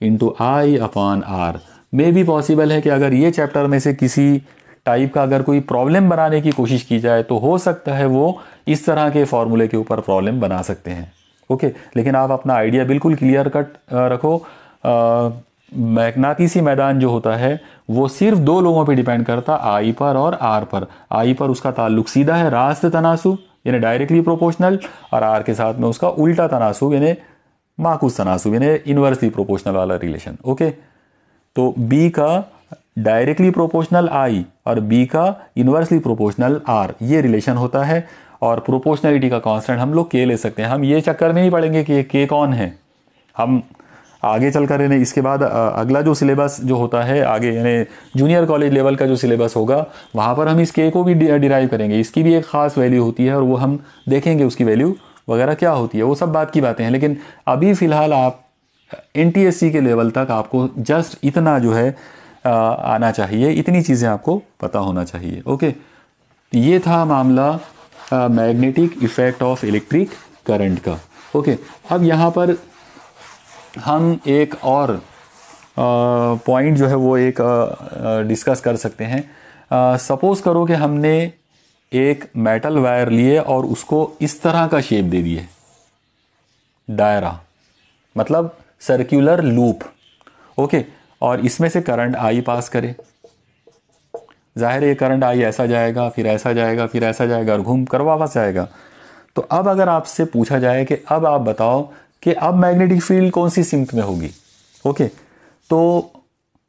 into I/r। मे भी पॉसिबल है कि अगर ये चैप्टर में से किसी टाइप का अगर कोई प्रॉब्लम बनाने की कोशिश की जाए तो हो सकता है वो इस तरह के फॉर्मूले के ऊपर प्रॉब्लम बना सकते हैं। ओके, लेकिन आप अपना आइडिया बिल्कुल क्लियर कट रखो। मैग्नेटिसी मैदान जो होता है वो सिर्फ दो लोगों पे डिपेंड करता, I पर और R पर। I पर उसका ताल्लुक सीधा है रास्त तनासुब यानी डायरेक्टली प्रोपोर्शनल, और R के साथ में उसका उल्टा तनासुब यानी माकूस तनासुब यानी इनवर्सली प्रोपोर्शनल वाला रिलेशन। ओके, तो B का डायरेक्टली प्रोपोर्शनल I और B का इनवर्सली प्रोपोर्शनल R, ये रिलेशन होता है। और प्रोपोर्शनलिटी का कांस्टेंट हम लोग K ले सकते हैं। हम ये चक्कर में नहीं पड़ेंगे कि K कौन है, हम आगे चलकर यानी इसके बाद अगला जो सिलेबस जो होता है आगे यानी जूनियर कॉलेज लेवल का जो सिलेबस होगा वहाँ पर हम इस K को भी डिराइव करेंगे। इसकी भी एक ख़ास वैल्यू होती है और वो हम देखेंगे उसकी वैल्यू वगैरह क्या होती है, वो सब बात की बातें हैं। लेकिन अभी फ़िलहाल आप NTSC के लेवल तक आपको जस्ट इतना जो है आना चाहिए, इतनी चीज़ें आपको पता होना चाहिए। ओके, ये था मामला magnetic effect of electric current का। ओके, अब यहाँ पर हम एक और पॉइंट जो है वो एक डिस्कस कर सकते हैं। सपोज़ करो कि हमने एक मेटल वायर लिए और उसको इस तरह का शेप दे दिए, दायरा मतलब सर्कुलर लूप। ओके, और इसमें से करंट I पास करे। जाहिर है ये करंट I ऐसा जाएगा, फिर ऐसा जाएगा, फिर ऐसा जाएगा और घूम कर वापस जाएगा। तो अब अगर आपसे पूछा जाए कि अब आप बताओ कि अब मैग्नेटिक फील्ड कौन सी सिमत में होगी। ओके, तो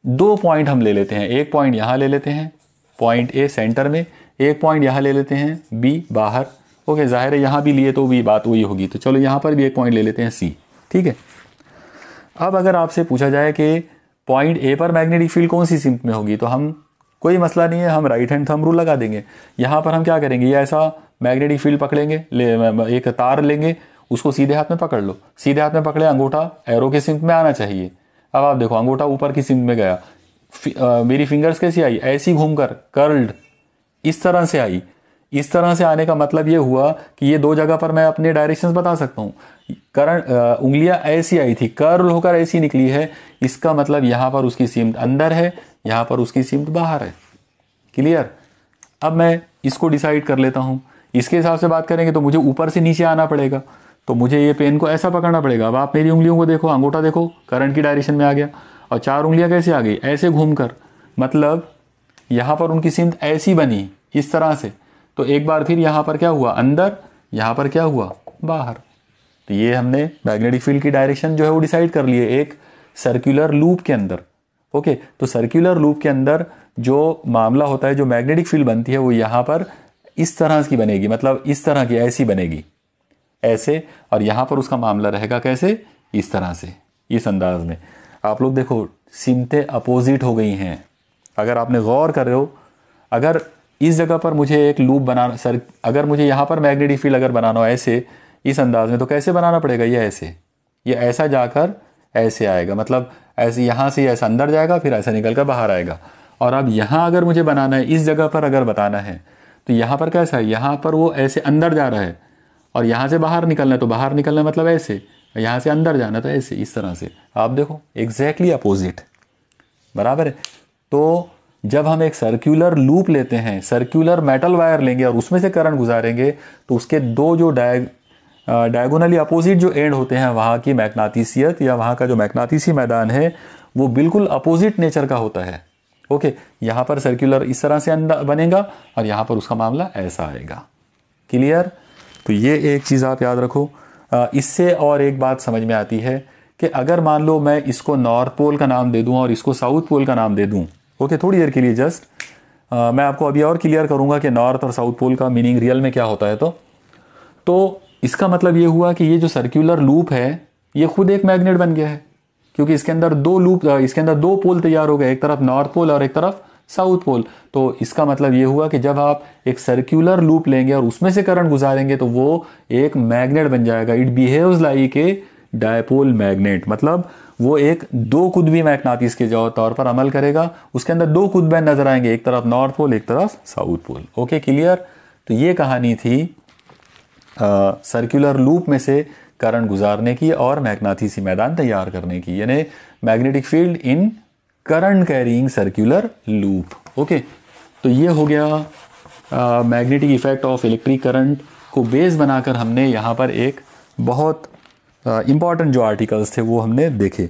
दो पॉइंट हम ले लेते हैं, एक पॉइंट यहाँ ले लेते हैं, पॉइंट A सेंटर में, एक पॉइंट यहाँ ले लेते हैं B बाहर। ओके, जाहिर है यहाँ भी लिए तो भी बात वही होगी, तो चलो यहाँ पर भी एक पॉइंट ले लेते हैं C। ठीक है, अब अगर आपसे पूछा जाए कि पॉइंट A पर मैग्नेटिक फील्ड कौन सी सिमत में होगी, तो हम कोई मसला नहीं है, हम राइट हैंड थंब रूल लगा देंगे। यहाँ पर हम क्या करेंगे, ये ऐसा मैग्नेटिक फील्ड पकड़ेंगे, एक तार लेंगे, उसको सीधे हाथ में पकड़ लो, सीधे हाथ में पकड़े, अंगूठा एरो के सिमत में आना चाहिए। अब आप देखो अंगूठा ऊपर की सिमत में गया, मेरी फिंगर्स कैसी आई, ऐसी घूमकर कर्ल्ड इस तरह से आई। इस तरह से आने का मतलब ये हुआ कि ये दो जगह पर मैं अपने डायरेक्शंस बता सकता हूँ। करंट उंगलियां ऐसी आई थी, कर्ल होकर ऐसी निकली है, इसका मतलब यहाँ पर उसकी सिमत अंदर है, यहाँ पर उसकी सिमत बाहर है। क्लियर? अब मैं इसको डिसाइड कर लेता हूँ, इसके हिसाब से बात करेंगे तो मुझे ऊपर से नीचे आना पड़ेगा, तो मुझे ये पेन को ऐसा पकड़ना पड़ेगा। अब आप मेरी उंगलियों को देखो, अंगूठा देखो करंट की डायरेक्शन में आ गया, और चार उंगलियां कैसे आ गई, ऐसे घूमकर, मतलब यहाँ पर उनकी सिमत ऐसी बनी इस तरह से। तो एक बार फिर यहाँ पर क्या हुआ, अंदर, यहाँ पर क्या हुआ, बाहर। तो ये हमने मैग्नेटिक फील्ड की डायरेक्शन जो है वो डिसाइड कर लिए एक सर्कुलर लूप के अंदर। ओके, तो सर्कुलर लूप के अंदर जो मामला होता है, जो मैग्नेटिक फील्ड बनती है वो यहाँ पर इस तरह की बनेगी, मतलब इस तरह की ऐसी बनेगी, ऐसे, और यहाँ पर उसका मामला रहेगा कैसे, इस तरह से, इस अंदाज में। आप लोग देखो सिमतें अपोजिट हो गई हैं। अगर आपने गौर कर रहे हो, अगर इस जगह पर मुझे एक लूप बनाना, सर अगर मुझे यहाँ पर मैग्नेटिक फील्ड अगर बनाना हो ऐसे इस अंदाज में, तो कैसे बनाना पड़ेगा, ये ऐसे, ये ऐसा जाकर ऐसे आएगा, मतलब ऐसे यहाँ से ऐसा अंदर जाएगा, फिर ऐसा निकल कर बाहर आएगा। और अब यहाँ अगर मुझे बनाना है, इस जगह पर अगर बताना है, तो यहाँ पर कैसा है, यहाँ पर वो ऐसे अंदर जा रहा है, और यहाँ से बाहर निकलना है तो बाहर निकलना है मतलब ऐसे, यहाँ से अंदर जाना तो ऐसे, इस तरह से। आप देखो एग्जैक्टली अपोजिट, बराबर है। तो जब हम एक सर्कुलर लूप लेते हैं, सर्कुलर मेटल वायर लेंगे और उसमें से करंट गुजारेंगे, तो उसके दो जो डायगोनली अपोजिट जो एंड होते हैं, वहाँ की मैग्नेटिसियत या वहाँ का जो मैग्नेटिसी मैदान है वो बिल्कुल अपोजिट नेचर का होता है। ओके, यहाँ पर सर्कुलर इस तरह से अंदर बनेगा और यहाँ पर उसका मामला ऐसा आएगा। क्लियर? तो ये एक चीज़ आप याद रखो। इससे और एक बात समझ में आती है कि अगर मान लो मैं इसको नॉर्थ पोल का नाम दे दूँ और इसको साउथ पोल का नाम दे दूँ, ओके, थोड़ी देर के लिए जस्ट मैं आपको अभी और क्लियर करूँगा कि नॉर्थ और साउथ पोल का मीनिंग रियल में क्या होता है। तो इसका मतलब ये हुआ कि ये जो सर्कुलर लूप है ये खुद एक मैग्नेट बन गया है, क्योंकि इसके अंदर दो लूप, इसके अंदर दो पोल तैयार हो गए, एक तरफ नॉर्थ पोल और एक तरफ साउथ पोल। तो इसका मतलब ये हुआ कि जब आप एक सर्कुलर लूप लेंगे और उसमें से करंट गुजारेंगे तो वो एक मैग्नेट बन जाएगा। It behaves like a dipole magnet, मतलब वो एक दो कुदबी मैग्नेटिस के तौर पर अमल करेगा। उसके अंदर दो कुदबे नजर आएंगे, एक तरफ नॉर्थ पोल एक तरफ साउथ पोल। Okay, clear. तो ये कहानी थी सर्कुलर लूप में से करंट गुजारने की और मैग्नेटिसी मैदान तैयार करने की, यानी मैग्नेटिक फील्ड इन current carrying circular loop. Okay, तो ये हो गया magnetic effect of electric current को बेस बनाकर हमने यहाँ पर एक बहुत इम्पॉर्टेंट जो आर्टिकल्स थे वो हमने देखे।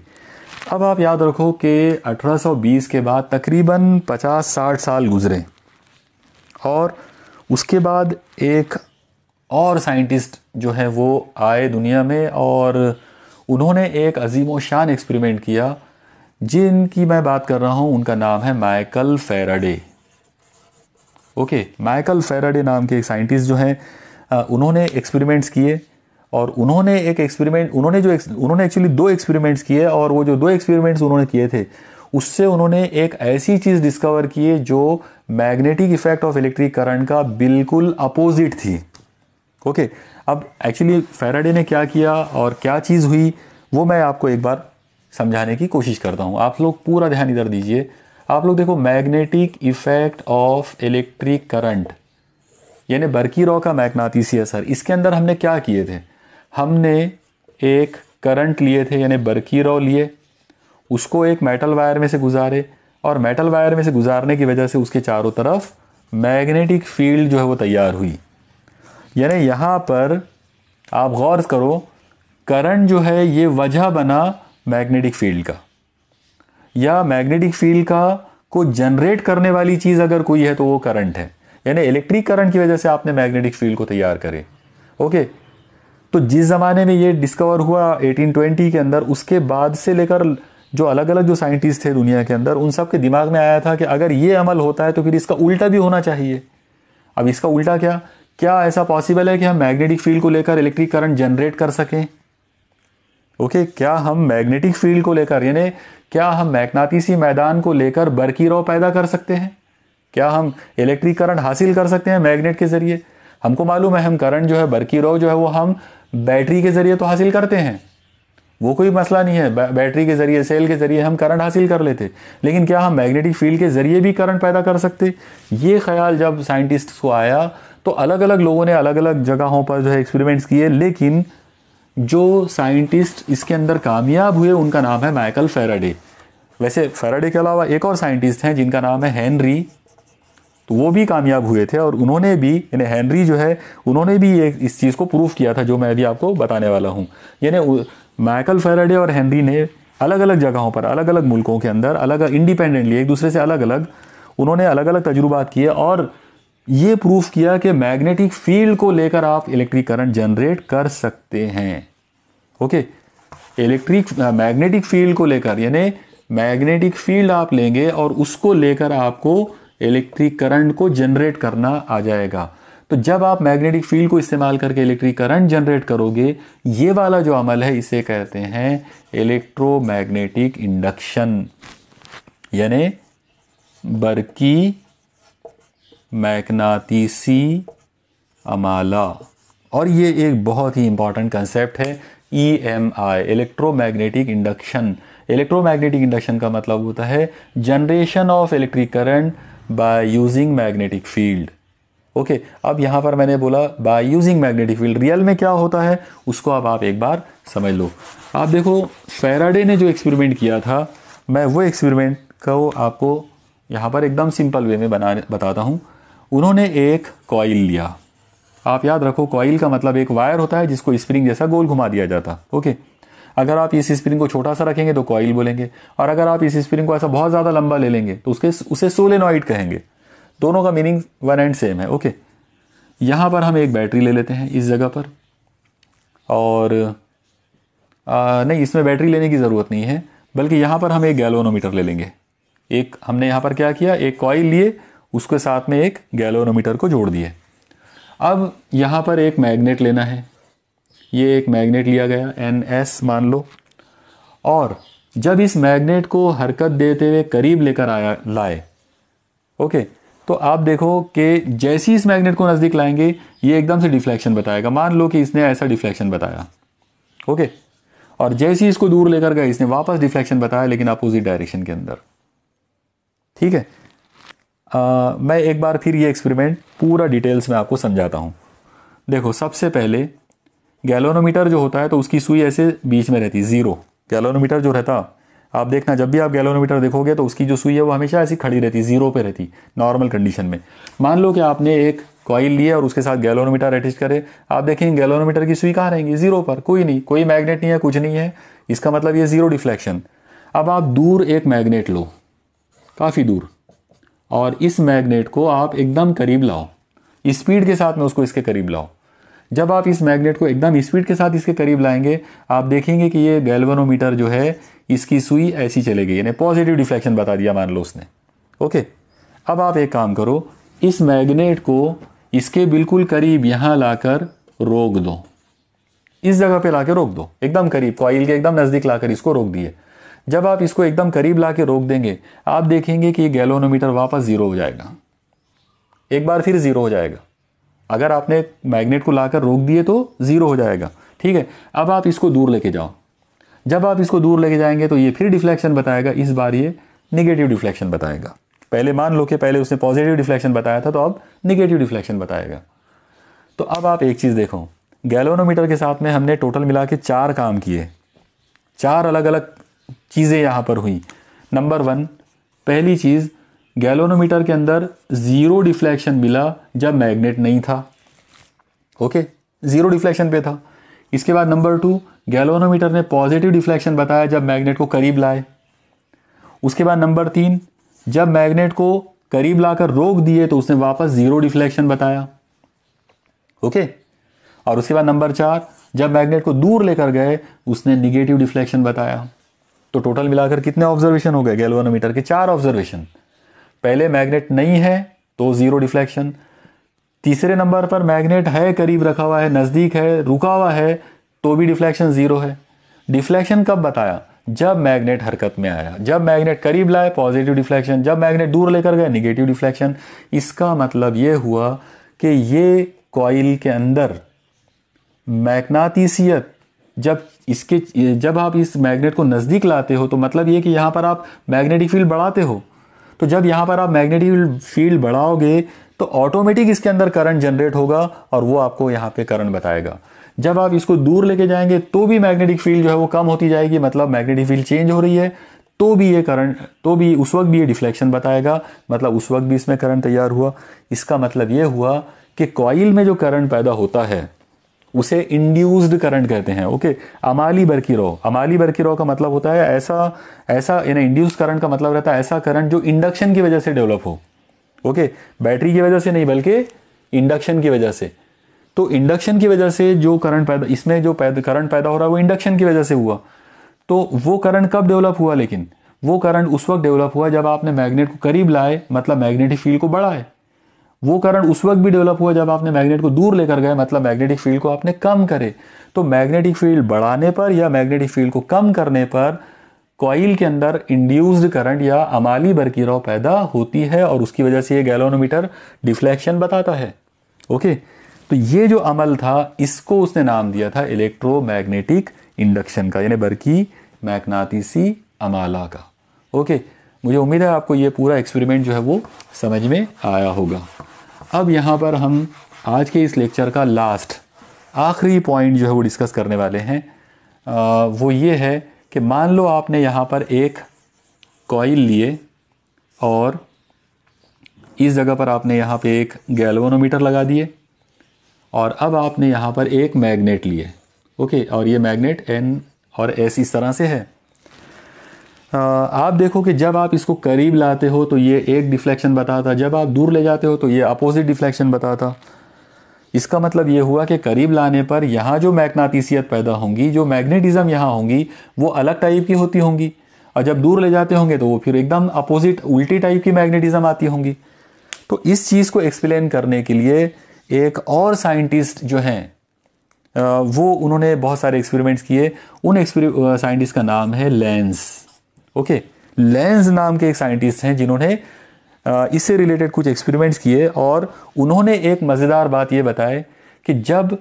अब आप याद रखो कि 1820 के बाद तकरीबन 50-60 साल गुजरे और उसके बाद एक और साइंटिस्ट जो है वो आए दुनिया में और उन्होंने एक अजीम शान एक्सपेरिमेंट किया। जिनकी मैं बात कर रहा हूँ उनका नाम है Michael Faraday. Okay, Michael Faraday नाम के एक साइंटिस्ट जो हैं उन्होंने एक्सपेरिमेंट्स किए और उन्होंने एक्चुअली दो एक्सपेरिमेंट्स किए और वो जो दो एक्सपेरिमेंट्स उन्होंने किए थे उससे उन्होंने एक ऐसी चीज़ डिस्कवर की है जो magnetic effect of electric current का बिल्कुल अपोजिट थी। ओके, अब एक्चुअली फैराडे ने क्या किया और क्या चीज़ हुई वो मैं आपको एक बार समझाने की कोशिश करता हूँ। आप लोग पूरा ध्यान इधर दीजिए। आप लोग देखो, magnetic effect of electric current यानी बर्की-रॉ का मैग्नेटिसी असर, इसके अंदर हमने क्या किए थे? हमने एक करंट लिए थे यानी बर्की-रॉ लिए, उसको एक मेटल वायर में से गुजारे और मेटल वायर में से गुजारने की वजह से उसके चारों तरफ मैग्नेटिक फील्ड जो है वो तैयार हुई। यानी यहाँ पर आप गौर करो, करंट जो है ये वजह बना मैग्नेटिक फील्ड का, या मैग्नेटिक फील्ड का को जनरेट करने वाली चीज़ अगर कोई है तो वो करंट है। यानी इलेक्ट्रिक करंट की वजह से आपने मैग्नेटिक फील्ड को तैयार करे। ओके, तो जिस ज़माने में ये डिस्कवर हुआ 1820 के अंदर, उसके बाद से लेकर जो अलग अलग जो साइंटिस्ट थे दुनिया के अंदर उन सब के दिमाग में आया था कि अगर ये अमल होता है तो फिर इसका उल्टा भी होना चाहिए। अब इसका उल्टा क्या क्या ऐसा पॉसिबल है कि हम मैग्नेटिक फील्ड को लेकर इलेक्ट्रिक करंट जनरेट कर सकें? ओके, क्या हम मैग्नेटिक फील्ड को लेकर यानी क्या हम मैग्नेटिसी मैदान को लेकर बर्की-रॉ पैदा कर सकते हैं? क्या हम इलेक्ट्रिक करंट हासिल कर सकते हैं मैग्नेट के जरिए? हमको मालूम है हम करंट जो है बर्की-रॉ जो है वो हम बैटरी के जरिए तो हासिल करते हैं, वो कोई मसला नहीं है। बैटरी के जरिए, सेल के जरिए हम करंट हासिल कर लेते, लेकिन क्या हम मैग्नेटिक फील्ड के जरिए भी करंट पैदा कर सकते? ये ख्याल जब साइंटिस्ट को आया तो अलग अलग लोगों ने अलग अलग जगहों पर जो है एक्सपेरिमेंट्स किए, लेकिन जो साइंटिस्ट इसके अंदर कामयाब हुए उनका नाम है माइकल फैराडे। वैसे फैराडे के अलावा एक और साइंटिस्ट हैं जिनका नाम है हेनरी, तो वो भी कामयाब हुए थे और उन्होंने भी यानी हेनरी जो है उन्होंने भी इस चीज़ को प्रूफ किया था जो मैं अभी आपको बताने वाला हूँ। यानी माइकल फैराडे और हेनरी ने अलग अलग जगहों पर अलग अलग मुल्कों के अंदर अलग इंडिपेंडेंटली एक दूसरे से अलग अलग उन्होंने अलग अलग तजुर्बात किए और ये प्रूफ किया कि मैग्नेटिक फील्ड को लेकर आप इलेक्ट्रिक करंट जनरेट कर सकते हैं। ओके, मैग्नेटिक फील्ड को लेकर यानी मैग्नेटिक फील्ड आप लेंगे और उसको लेकर आपको इलेक्ट्रिक करंट को जनरेट करना आ जाएगा। तो जब आप मैग्नेटिक फील्ड को इस्तेमाल करके इलेक्ट्रिक करंट जनरेट करोगे, ये वाला जो अमल है इसे कहते हैं इलेक्ट्रोमैग्नेटिक इंडक्शन यानी बर्की मैग्नेटिसी अमाला। और ये एक बहुत ही इंपॉर्टेंट कंसेप्ट है, EMI electromagnetic induction. Electromagnetic induction का मतलब होता है generation of electric current by using magnetic field. Okay, अब यहाँ पर मैंने बोला by using magnetic field, real में क्या होता है उसको अब आप एक बार समझ लो। आप देखो, फैराडे ने जो एक्सपेरिमेंट किया था, मैं वो एक्सपेरिमेंट को आपको यहाँ पर एकदम सिंपल वे में बताता हूँ। उन्होंने एक कॉइल लिया। आप याद रखो, कॉइल का मतलब एक वायर होता है जिसको स्प्रिंग जैसा गोल घुमा दिया जाता। ओके, अगर आप इस स्प्रिंग को छोटा सा रखेंगे तो कॉइल बोलेंगे, और अगर आप इस स्प्रिंग को ऐसा बहुत ज़्यादा लंबा ले लेंगे तो उसे सोलेनॉइड कहेंगे। दोनों का मीनिंग वन एंड सेम है। ओके, यहाँ पर हम एक बैटरी ले लेते हैं इस जगह पर, और नहीं, इसमें बैटरी लेने की ज़रूरत नहीं है, बल्कि यहाँ पर हम एक गैल्वेनोमीटर ले लेंगे। एक हमने यहाँ पर क्या किया, एक कॉइल लिए, उसके साथ में एक गैल्वेनोमीटर को जोड़ दिए। अब यहाँ पर एक मैग्नेट लेना है, ये एक मैग्नेट लिया गया NS मान लो, और जब इस मैग्नेट को हरकत देते हुए करीब लेकर लाए, ओके, तो आप देखो कि जैसे ही इस मैग्नेट को नज़दीक लाएंगे ये एकदम से डिफ्लेक्शन बताएगा। मान लो कि इसने ऐसा डिफ्लेक्शन बताया, ओके, और जैसे ही इसको दूर लेकर गए इसने वापस डिफ्लेक्शन बताया, लेकिन अपोजिट डायरेक्शन के अंदर। ठीक है, मैं एक बार फिर ये एक्सपेरिमेंट पूरा डिटेल्स में आपको समझाता हूँ। देखो, सबसे पहले गैल्वेनोमीटर जो होता है तो उसकी सुई ऐसे बीच में रहती, जीरो। गैल्वेनोमीटर जो रहता, आप देखना जब भी आप गैल्वेनोमीटर देखोगे तो उसकी जो सुई है वो हमेशा ऐसी खड़ी रहती, जीरो पे रहती नॉर्मल कंडीशन में। मान लो कि आपने एक कॉइल लिए और उसके साथ गैल्वेनोमीटर अटैच करे, आप देखेंगे गैल्वेनोमीटर की सुई कहाँ रहेंगी, जीरो पर, कोई नहीं, कोई मैग्नेट नहीं है, कुछ नहीं है, इसका मतलब ये जीरो डिफ्लेक्शन। अब आप दूर एक मैग्नेट लो, काफ़ी दूर, और इस मैग्नेट को आप एकदम करीब लाओ, स्पीड के साथ में उसको इसके करीब लाओ। जब आप इस मैग्नेट को एकदम स्पीड के साथ इसके करीब लाएंगे, आप देखेंगे कि ये गैल्वेनोमीटर जो है इसकी सुई ऐसी चलेगी, यानी पॉजिटिव डिफ्लेक्शन बता दिया मान लो उसने। ओके, अब आप एक काम करो, इस मैग्नेट को इसके बिल्कुल करीब यहां लाकर रोक दो, इस जगह पे लाकर रोक दो, एकदम करीब, कॉइल के एकदम नजदीक लाकर इसको रोक दिए। जब आप इसको एकदम करीब लाके रोक देंगे, आप देखेंगे कि गैल्वेनोमीटर वापस जीरो हो जाएगा, एक बार फिर जीरो हो जाएगा। अगर आपने मैग्नेट को लाकर रोक दिए तो जीरो हो जाएगा। ठीक है, अब आप इसको दूर लेके जाओ, जब आप इसको दूर लेके जाएंगे तो ये फिर डिफ्लेक्शन बताएगा, इस बार ये निगेटिव डिफ्लेक्शन बताएगा। पहले मान लो कि पहले उसने पॉजिटिव डिफ्लेक्शन बताया था, तो अब निगेटिव डिफ्लेक्शन बताएगा। तो अब आप एक चीज़ देखो, गैल्वेनोमीटर के साथ में हमने टोटल मिला के 4 काम किए, 4 अलग अलग चीज़ें यहाँ पर हुई। नंबर 1, पहली चीज़, गैल्वेनोमीटर के अंदर जीरो डिफ्लेक्शन मिला जब मैग्नेट नहीं था। ओके, जीरो डिफ्लेक्शन पे था। इसके बाद नंबर 2, गैल्वेनोमीटर ने पॉजिटिव डिफ्लेक्शन बताया जब मैग्नेट को करीब लाए। उसके बाद नंबर 3, जब मैग्नेट को करीब लाकर रोक दिए तो उसने वापस जीरो डिफ्लेक्शन बताया। ओके, और उसके बाद नंबर 4, जब मैग्नेट को दूर लेकर गए उसने निगेटिव डिफ्लेक्शन बताया। तो टोटल मिलाकर कितने ऑब्जर्वेशन हो गए गैल्वेनोमीटर के? 4 ऑब्जर्वेशन। पहले मैग्नेट नहीं है तो जीरो डिफ्लेक्शन, तीसरे नंबर पर मैग्नेट है, करीब रखा हुआ है, नजदीक है, रुका हुआ है, तो भी डिफ्लेक्शन जीरो है। डिफ्लेक्शन कब बताया? जब मैग्नेट हरकत में आया, जब मैग्नेट करीब लाए पॉजिटिव डिफ्लेक्शन, जब मैग्नेट दूर लेकर गए निगेटिव डिफ्लेक्शन। इसका मतलब यह हुआ कि ये कॉइल के अंदर मैग्नेटिसियत, जब आप इस मैग्नेट को नजदीक लाते हो तो मतलब ये कि यहां पर आप मैग्नेटिक फील्ड बढ़ाते हो। तो जब यहां पर आप मैग्नेटिक फील्ड बढ़ाओगे तो ऑटोमेटिक इसके अंदर करंट जनरेट होगा और वो आपको यहां पे करंट बताएगा। जब आप इसको दूर लेके जाएंगे तो भी मैग्नेटिक फील्ड जो है वो कम होती जाएगी, मतलब मैग्नेटिक फील्ड चेंज हो रही है, तो भी ये करंट, तो भी उस वक्त भी ये डिफ्लेक्शन बताएगा, मतलब उस वक्त भी इसमें करंट तैयार हुआ। इसका मतलब ये हुआ कि कॉइल में जो करंट पैदा होता है उसे इंड्यूस्ड करंट कहते हैं। ओके, अमाली बरकीरो का मतलब होता है ऐसा यानी इंड्यूस्ड करंट का मतलब रहता है ऐसा करंट जो इंडक्शन की वजह से डेवलप हो। ओके, बैटरी की वजह से नहीं बल्कि इंडक्शन की वजह से। तो इंडक्शन की वजह से जो करंट पैदा, इसमें जो करंट पैदा हो रहा है वो इंडक्शन की वजह से हुआ। तो वो करंट कब डेवलप हुआ? लेकिन वो करंट उस वक्त डेवलप हुआ जब आपने मैग्नेट को करीब लाए, मतलब मैग्नेटिक फील्ड को बढ़ाए। वो करंट उस वक्त भी डेवलप हुआ जब आपने मैग्नेट को दूर लेकर गए, मतलब मैग्नेटिक फील्ड को आपने कम करे। तो मैग्नेटिक फील्ड बढ़ाने पर या मैग्नेटिक फील्ड को कम करने पर कॉइल के अंदर इंड्यूस्ड करंट या अमाली बरकीरो पैदा होती है और उसकी वजह से ये गैल्वेनोमीटर डिफ्लेक्शन बताता है। ओके, तो ये जो अमल था इसको उसने नाम दिया था इलेक्ट्रोमैग्नेटिक इंडक्शन का, यानी बरकी मैग्नातिसी अमाला का। ओके, मुझे उम्मीद है आपको ये पूरा एक्सपेरिमेंट जो है वो समझ में आया होगा। अब यहाँ पर हम आज के इस लेक्चर का आखिरी पॉइंट जो है वो डिस्कस करने वाले हैं। वो ये है कि मान लो आपने यहाँ पर एक कॉइल लिए और इस जगह पर आपने यहाँ पे एक गैल्वेनोमीटर लगा दिए और अब आपने यहाँ पर एक मैग्नेट लिए। ओके, और ये मैग्नेट N और S इस तरह से है। आप देखो कि जब आप इसको करीब लाते हो तो ये एक डिफ्लेक्शन बताता, जब आप दूर ले जाते हो तो ये अपोजिट डिफ्लेक्शन बताता। इसका मतलब ये हुआ कि करीब लाने पर यहाँ जो मैग्नेटिसियत पैदा होंगी, जो मैग्नेटिज्म यहाँ होंगी वो अलग टाइप की होती होंगी, और जब दूर ले जाते होंगे तो वो फिर एकदम अपोजिट उल्टी टाइप की मैग्नेटिज्म आती होंगी। तो इस चीज़ को एक्सप्लेन करने के लिए एक और साइंटिस्ट जो हैं वो उन्होंने बहुत सारे एक्सपेरिमेंट्स किए। उन साइंटिस्ट का नाम है लेंज। ओके, लेंज नाम के एक साइंटिस्ट हैं जिन्होंने इससे रिलेटेड कुछ एक्सपेरिमेंट्स किए और उन्होंने एक मज़ेदार बात ये बताए कि जब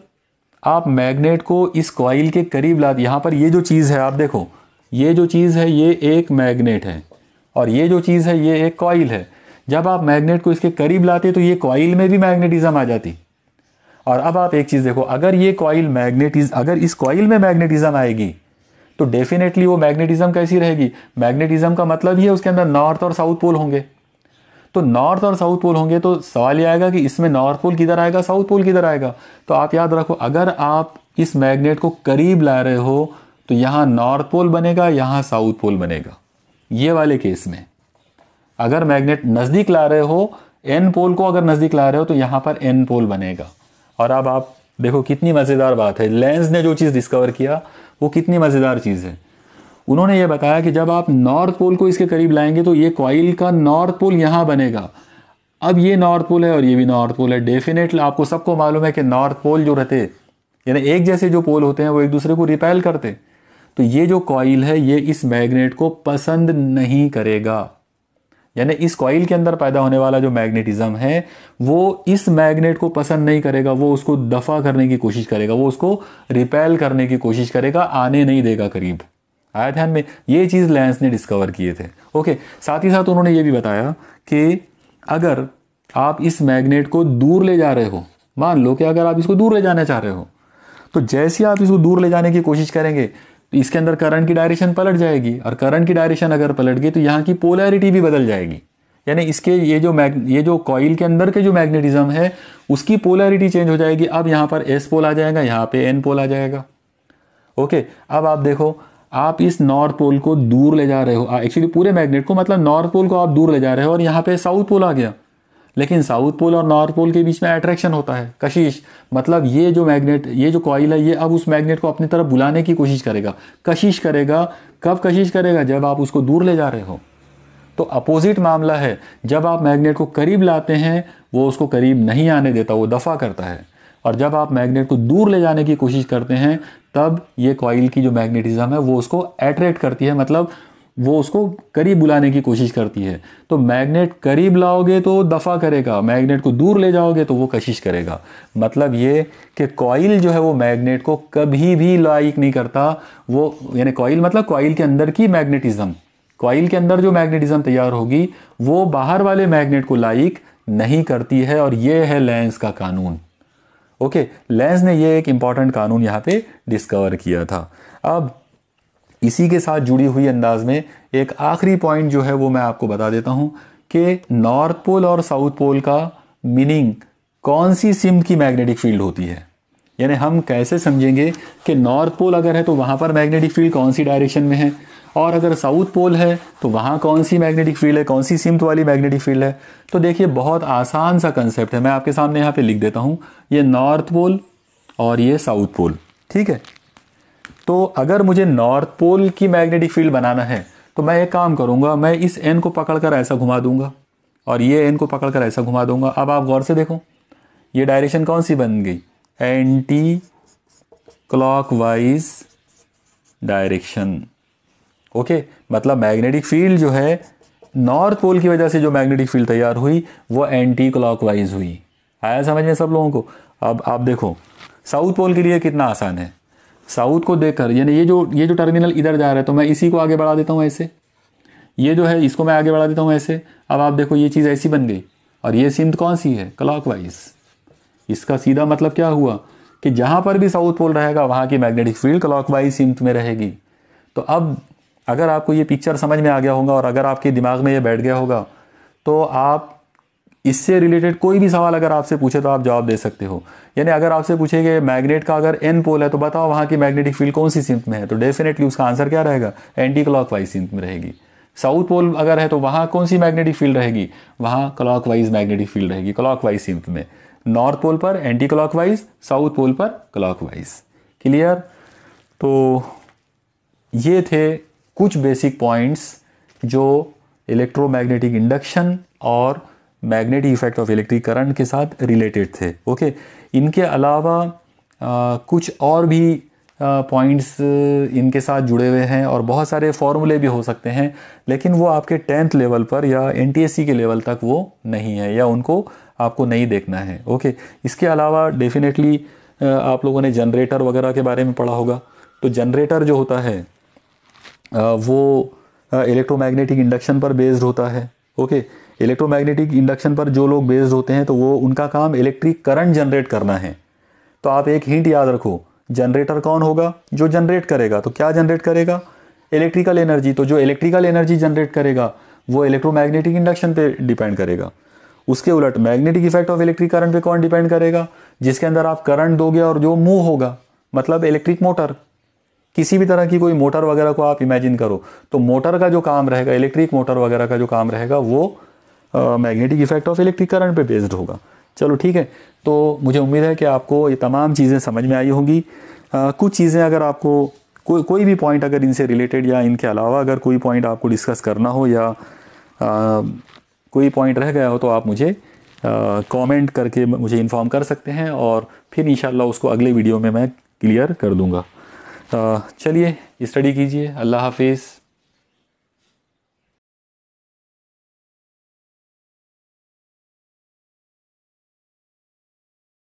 आप मैग्नेट को इस कॉइल के करीब लाते, यहाँ पर ये जो चीज़ है आप देखो, ये जो चीज़ है ये एक मैग्नेट है और ये जो चीज़ है ये एक कॉइल है। जब आप मैग्नेट को इसके करीब लाते तो ये कॉइल में भी मैग्नेटिज्म आ जाती। और अब आप एक चीज़ देखो, अगर ये कॉइल अगर इस कॉइल में मैग्नेटिज्म आएगी तो डेफिनेटली वो मैग्नेटिज्म कैसी रहेगी? मैग्नेटिज्म का मतलब ही है उसके अंदर नॉर्थ और साउथ पोल होंगे। तो नॉर्थ और साउथ पोल होंगे तो सवाल ये आएगा कि इसमें नॉर्थ पोल किधर आएगा, साउथ पोल किधर आएगा? तो आप याद रखो, अगर आप इस मैग्नेट को करीब ला रहे हो तो यहाँ नॉर्थ पोल बनेगा, यहाँ साउथ पोल बनेगा। ये वाले केस में अगर मैग्नेट नज़दीक ला रहे हो, एन पोल को अगर नज़दीक ला रहे हो तो यहाँ पर एन पोल बनेगा। और अब आप देखो कितनी मज़ेदार बात है, लेंस ने जो चीज़ डिस्कवर किया वो कितनी मज़ेदार चीज़ है। उन्होंने ये बताया कि जब आप नॉर्थ पोल को इसके करीब लाएंगे तो ये कॉइल का नॉर्थ पोल यहाँ बनेगा। अब ये नॉर्थ पोल है और ये भी नॉर्थ पोल है। डेफिनेटली आपको सबको मालूम है कि नॉर्थ पोल जो रहते, यानी एक जैसे जो पोल होते हैं, वो एक दूसरे को रिपेल करते। तो ये जो कॉइल है ये इस मैग्नेट को पसंद नहीं करेगा, यानी इस कॉइल के अंदर पैदा होने वाला जो मैग्नेटिज्म है वो इस मैग्नेट को पसंद नहीं करेगा, वो उसको दफा करने की कोशिश करेगा, वो उसको रिपेल करने की कोशिश करेगा, आने नहीं देगा करीब। आया ध्यान में? ये चीज़ लेंस ने डिस्कवर किए थे। ओके, साथ ही साथ उन्होंने ये भी बताया कि अगर आप इस मैग्नेट को दूर ले जा रहे हो, मान लो कि अगर आप इसको दूर ले जाना चाह रहे हो, तो जैसे आप इसको दूर ले जाने की कोशिश करेंगे तो इसके अंदर करंट की डायरेक्शन पलट जाएगी, और करंट की डायरेक्शन अगर पलट गई तो यहाँ की पोलैरिटी भी बदल जाएगी। यानी इसके ये जो कॉइल के अंदर के जो मैग्नेटिज्म है उसकी पोलैरिटी चेंज हो जाएगी। अब यहाँ पर एस पोल आ जाएगा, यहाँ पे एन पोल आ जाएगा। ओके, अब आप देखो, आप इस नॉर्थ पोल को दूर ले जा रहे हो, एक्चुअली पूरे मैग्नेट को, मतलब नॉर्थ पोल को आप दूर ले जा रहे हो और यहाँ पे साउथ पोल आ गया। लेकिन साउथ पोल और नॉर्थ पोल के बीच में अट्रैक्शन होता है, कशिश। मतलब ये जो मैग्नेट, ये जो कॉइल है, ये अब उस मैग्नेट को अपनी तरफ बुलाने की कोशिश करेगा, कशिश करेगा। कब कशिश करेगा? जब आप उसको दूर ले जा रहे हो। तो अपोजिट मामला है, जब आप मैग्नेट को करीब लाते हैं वो उसको करीब नहीं आने देता, वो दफा करता है। और जब आप मैग्नेट को दूर ले जाने की कोशिश करते हैं तब ये कॉइल की जो मैग्नेटिज्म है वो उसको अट्रैक्ट करती है, मतलब वो उसको करीब बुलाने की कोशिश करती है। तो मैग्नेट करीब लाओगे तो दफा करेगा, मैग्नेट को दूर ले जाओगे तो वो कशिश करेगा। मतलब ये कि कॉइल जो है वो मैग्नेट को कभी भी लाइक नहीं करता। वो यानी कॉइल मतलब कॉइल के अंदर की मैग्नेटिज्म, कॉइल के अंदर जो मैग्नेटिज्म तैयार होगी वो बाहर वाले मैग्नेट को लाइक नहीं करती है। और ये है लेंस का कानून। ओके, लेंस ने ये एक इंपॉर्टेंट कानून यहाँ पे डिस्कवर किया था। अब इसी के साथ जुड़ी हुई अंदाज में एक आखिरी पॉइंट जो है वो मैं आपको बता देता हूं कि नॉर्थ पोल और साउथ पोल का मीनिंग कौन सी सिम की मैग्नेटिक फील्ड होती है। यानी हम कैसे समझेंगे कि नॉर्थ पोल अगर है तो वहां पर मैग्नेटिक फील्ड कौन सी डायरेक्शन में है, और अगर साउथ पोल है तो वहां कौन सी मैग्नेटिक फील्ड है, कौन सी सिम्त वाली मैग्नेटिक फील्ड है। तो देखिए, बहुत आसान सा कंसेप्ट है, मैं आपके सामने यहाँ पे लिख देता हूँ। ये नॉर्थ पोल और ये साउथ पोल, ठीक है। तो अगर मुझे नॉर्थ पोल की मैग्नेटिक फील्ड बनाना है तो मैं एक काम करूंगा, मैं इस एन को पकड़कर ऐसा घुमा दूंगा और ये एन को पकड़कर ऐसा घुमा दूंगा। अब आप गौर से देखो, ये डायरेक्शन कौन सी बन गई? Anti clockwise direction. ओके, मतलब मैग्नेटिक फील्ड जो है नॉर्थ पोल की वजह से जो मैग्नेटिक फील्ड तैयार हुई वो एंटी क्लॉकवाइज हुई। आया समझ में सब लोगों को? अब आप देखो साउथ पोल के लिए कितना आसान है। साउथ को देखकर, यानी ये जो टर्मिनल इधर जा रहा है तो मैं इसी को आगे बढ़ा देता हूँ ऐसे, ये जो है इसको मैं आगे बढ़ा देता हूँ ऐसे। अब आप देखो ये चीज़ ऐसी बन गई और ये सिम्त कौन सी है? क्लॉकवाइज। इसका सीधा मतलब क्या हुआ कि जहाँ पर भी साउथ पोल रहेगा वहाँ की मैग्नेटिक फील्ड क्लॉकवाइज सिम्त में रहेगी। तो अब अगर आपको ये पिक्चर समझ में आ गया होगा और अगर आपके दिमाग में ये बैठ गया होगा तो आप इससे रिलेटेड कोई भी सवाल अगर आपसे पूछे तो आप जवाब दे सकते हो। यानी अगर आपसे पूछे कि मैग्नेट का अगर एन पोल है तो बताओ वहाँ की मैग्नेटिक फील्ड कौन सी सिम्त में है, तो डेफिनेटली उसका आंसर क्या रहेगा? एंटी क्लॉकवाइज सिम्त में रहेगी। साउथ पोल अगर है तो वहाँ कौन सी मैग्नेटिक फील्ड रहेगी? वहाँ क्लॉकवाइज मैग्नेटिक फील्ड रहेगी, क्लॉकवाइज सिम्त में। नॉर्थ पोल पर एंटी क्लॉकवाइज, साउथ पोल पर क्लॉकवाइज। क्लियर? तो ये थे कुछ बेसिक पॉइंट्स जो इलेक्ट्रोमैग्नेटिक इंडक्शन और magnetic effect of electric current के साथ रिलेटेड थे। ओके, इनके अलावा कुछ और भी पॉइंट्स इनके साथ जुड़े हुए हैं और बहुत सारे फॉर्मूले भी हो सकते हैं, लेकिन वो आपके 10th लेवल पर या NTSC के लेवल तक वो नहीं है या उनको आपको नहीं देखना है। ओके, इसके अलावा डेफिनेटली आप लोगों ने जनरेटर वगैरह के बारे में पढ़ा होगा। तो जनरेटर जो होता है वो इलेक्ट्रोमैग्नेटिक इंडक्शन पर बेस्ड होता है। ओके, इलेक्ट्रोमैग्नेटिक इंडक्शन पर जो लोग बेस्ड होते हैं तो वो उनका काम इलेक्ट्रिक करंट जनरेट करना है। तो आप एक हिंट याद रखो, जनरेटर कौन होगा? जो जनरेट करेगा। तो क्या जनरेट करेगा? Electrical energy. तो जो इलेक्ट्रिकल एनर्जी जनरेट करेगा वो इलेक्ट्रोमैग्नेटिक इंडक्शन पे डिपेंड करेगा। उसके उलट magnetic effect of electric current पे कौन डिपेंड करेगा? जिसके अंदर आप करंट दोगे और जो मूव होगा, मतलब इलेक्ट्रिक मोटर। किसी भी तरह की कोई मोटर वगैरह को आप इमेजिन करो, तो मोटर का जो काम रहेगा, इलेक्ट्रिक मोटर वगैरह का जो काम रहेगा वो magnetic effect of electric current पे बेस्ड होगा। चलो ठीक है, तो मुझे उम्मीद है कि आपको ये तमाम चीज़ें समझ में आई होंगी। कुछ चीज़ें अगर आपको कोई भी पॉइंट अगर इनसे रिलेटेड या इनके अलावा अगर कोई पॉइंट आपको डिस्कस करना हो या कोई पॉइंट रह गया हो तो आप मुझे कमेंट करके मुझे इन्फॉर्म कर सकते हैं और फिर इंशाल्लाह उसको अगले वीडियो में मैं क्लियर कर दूंगा। चलिए स्टडी कीजिए। अल्लाह हाफिज़।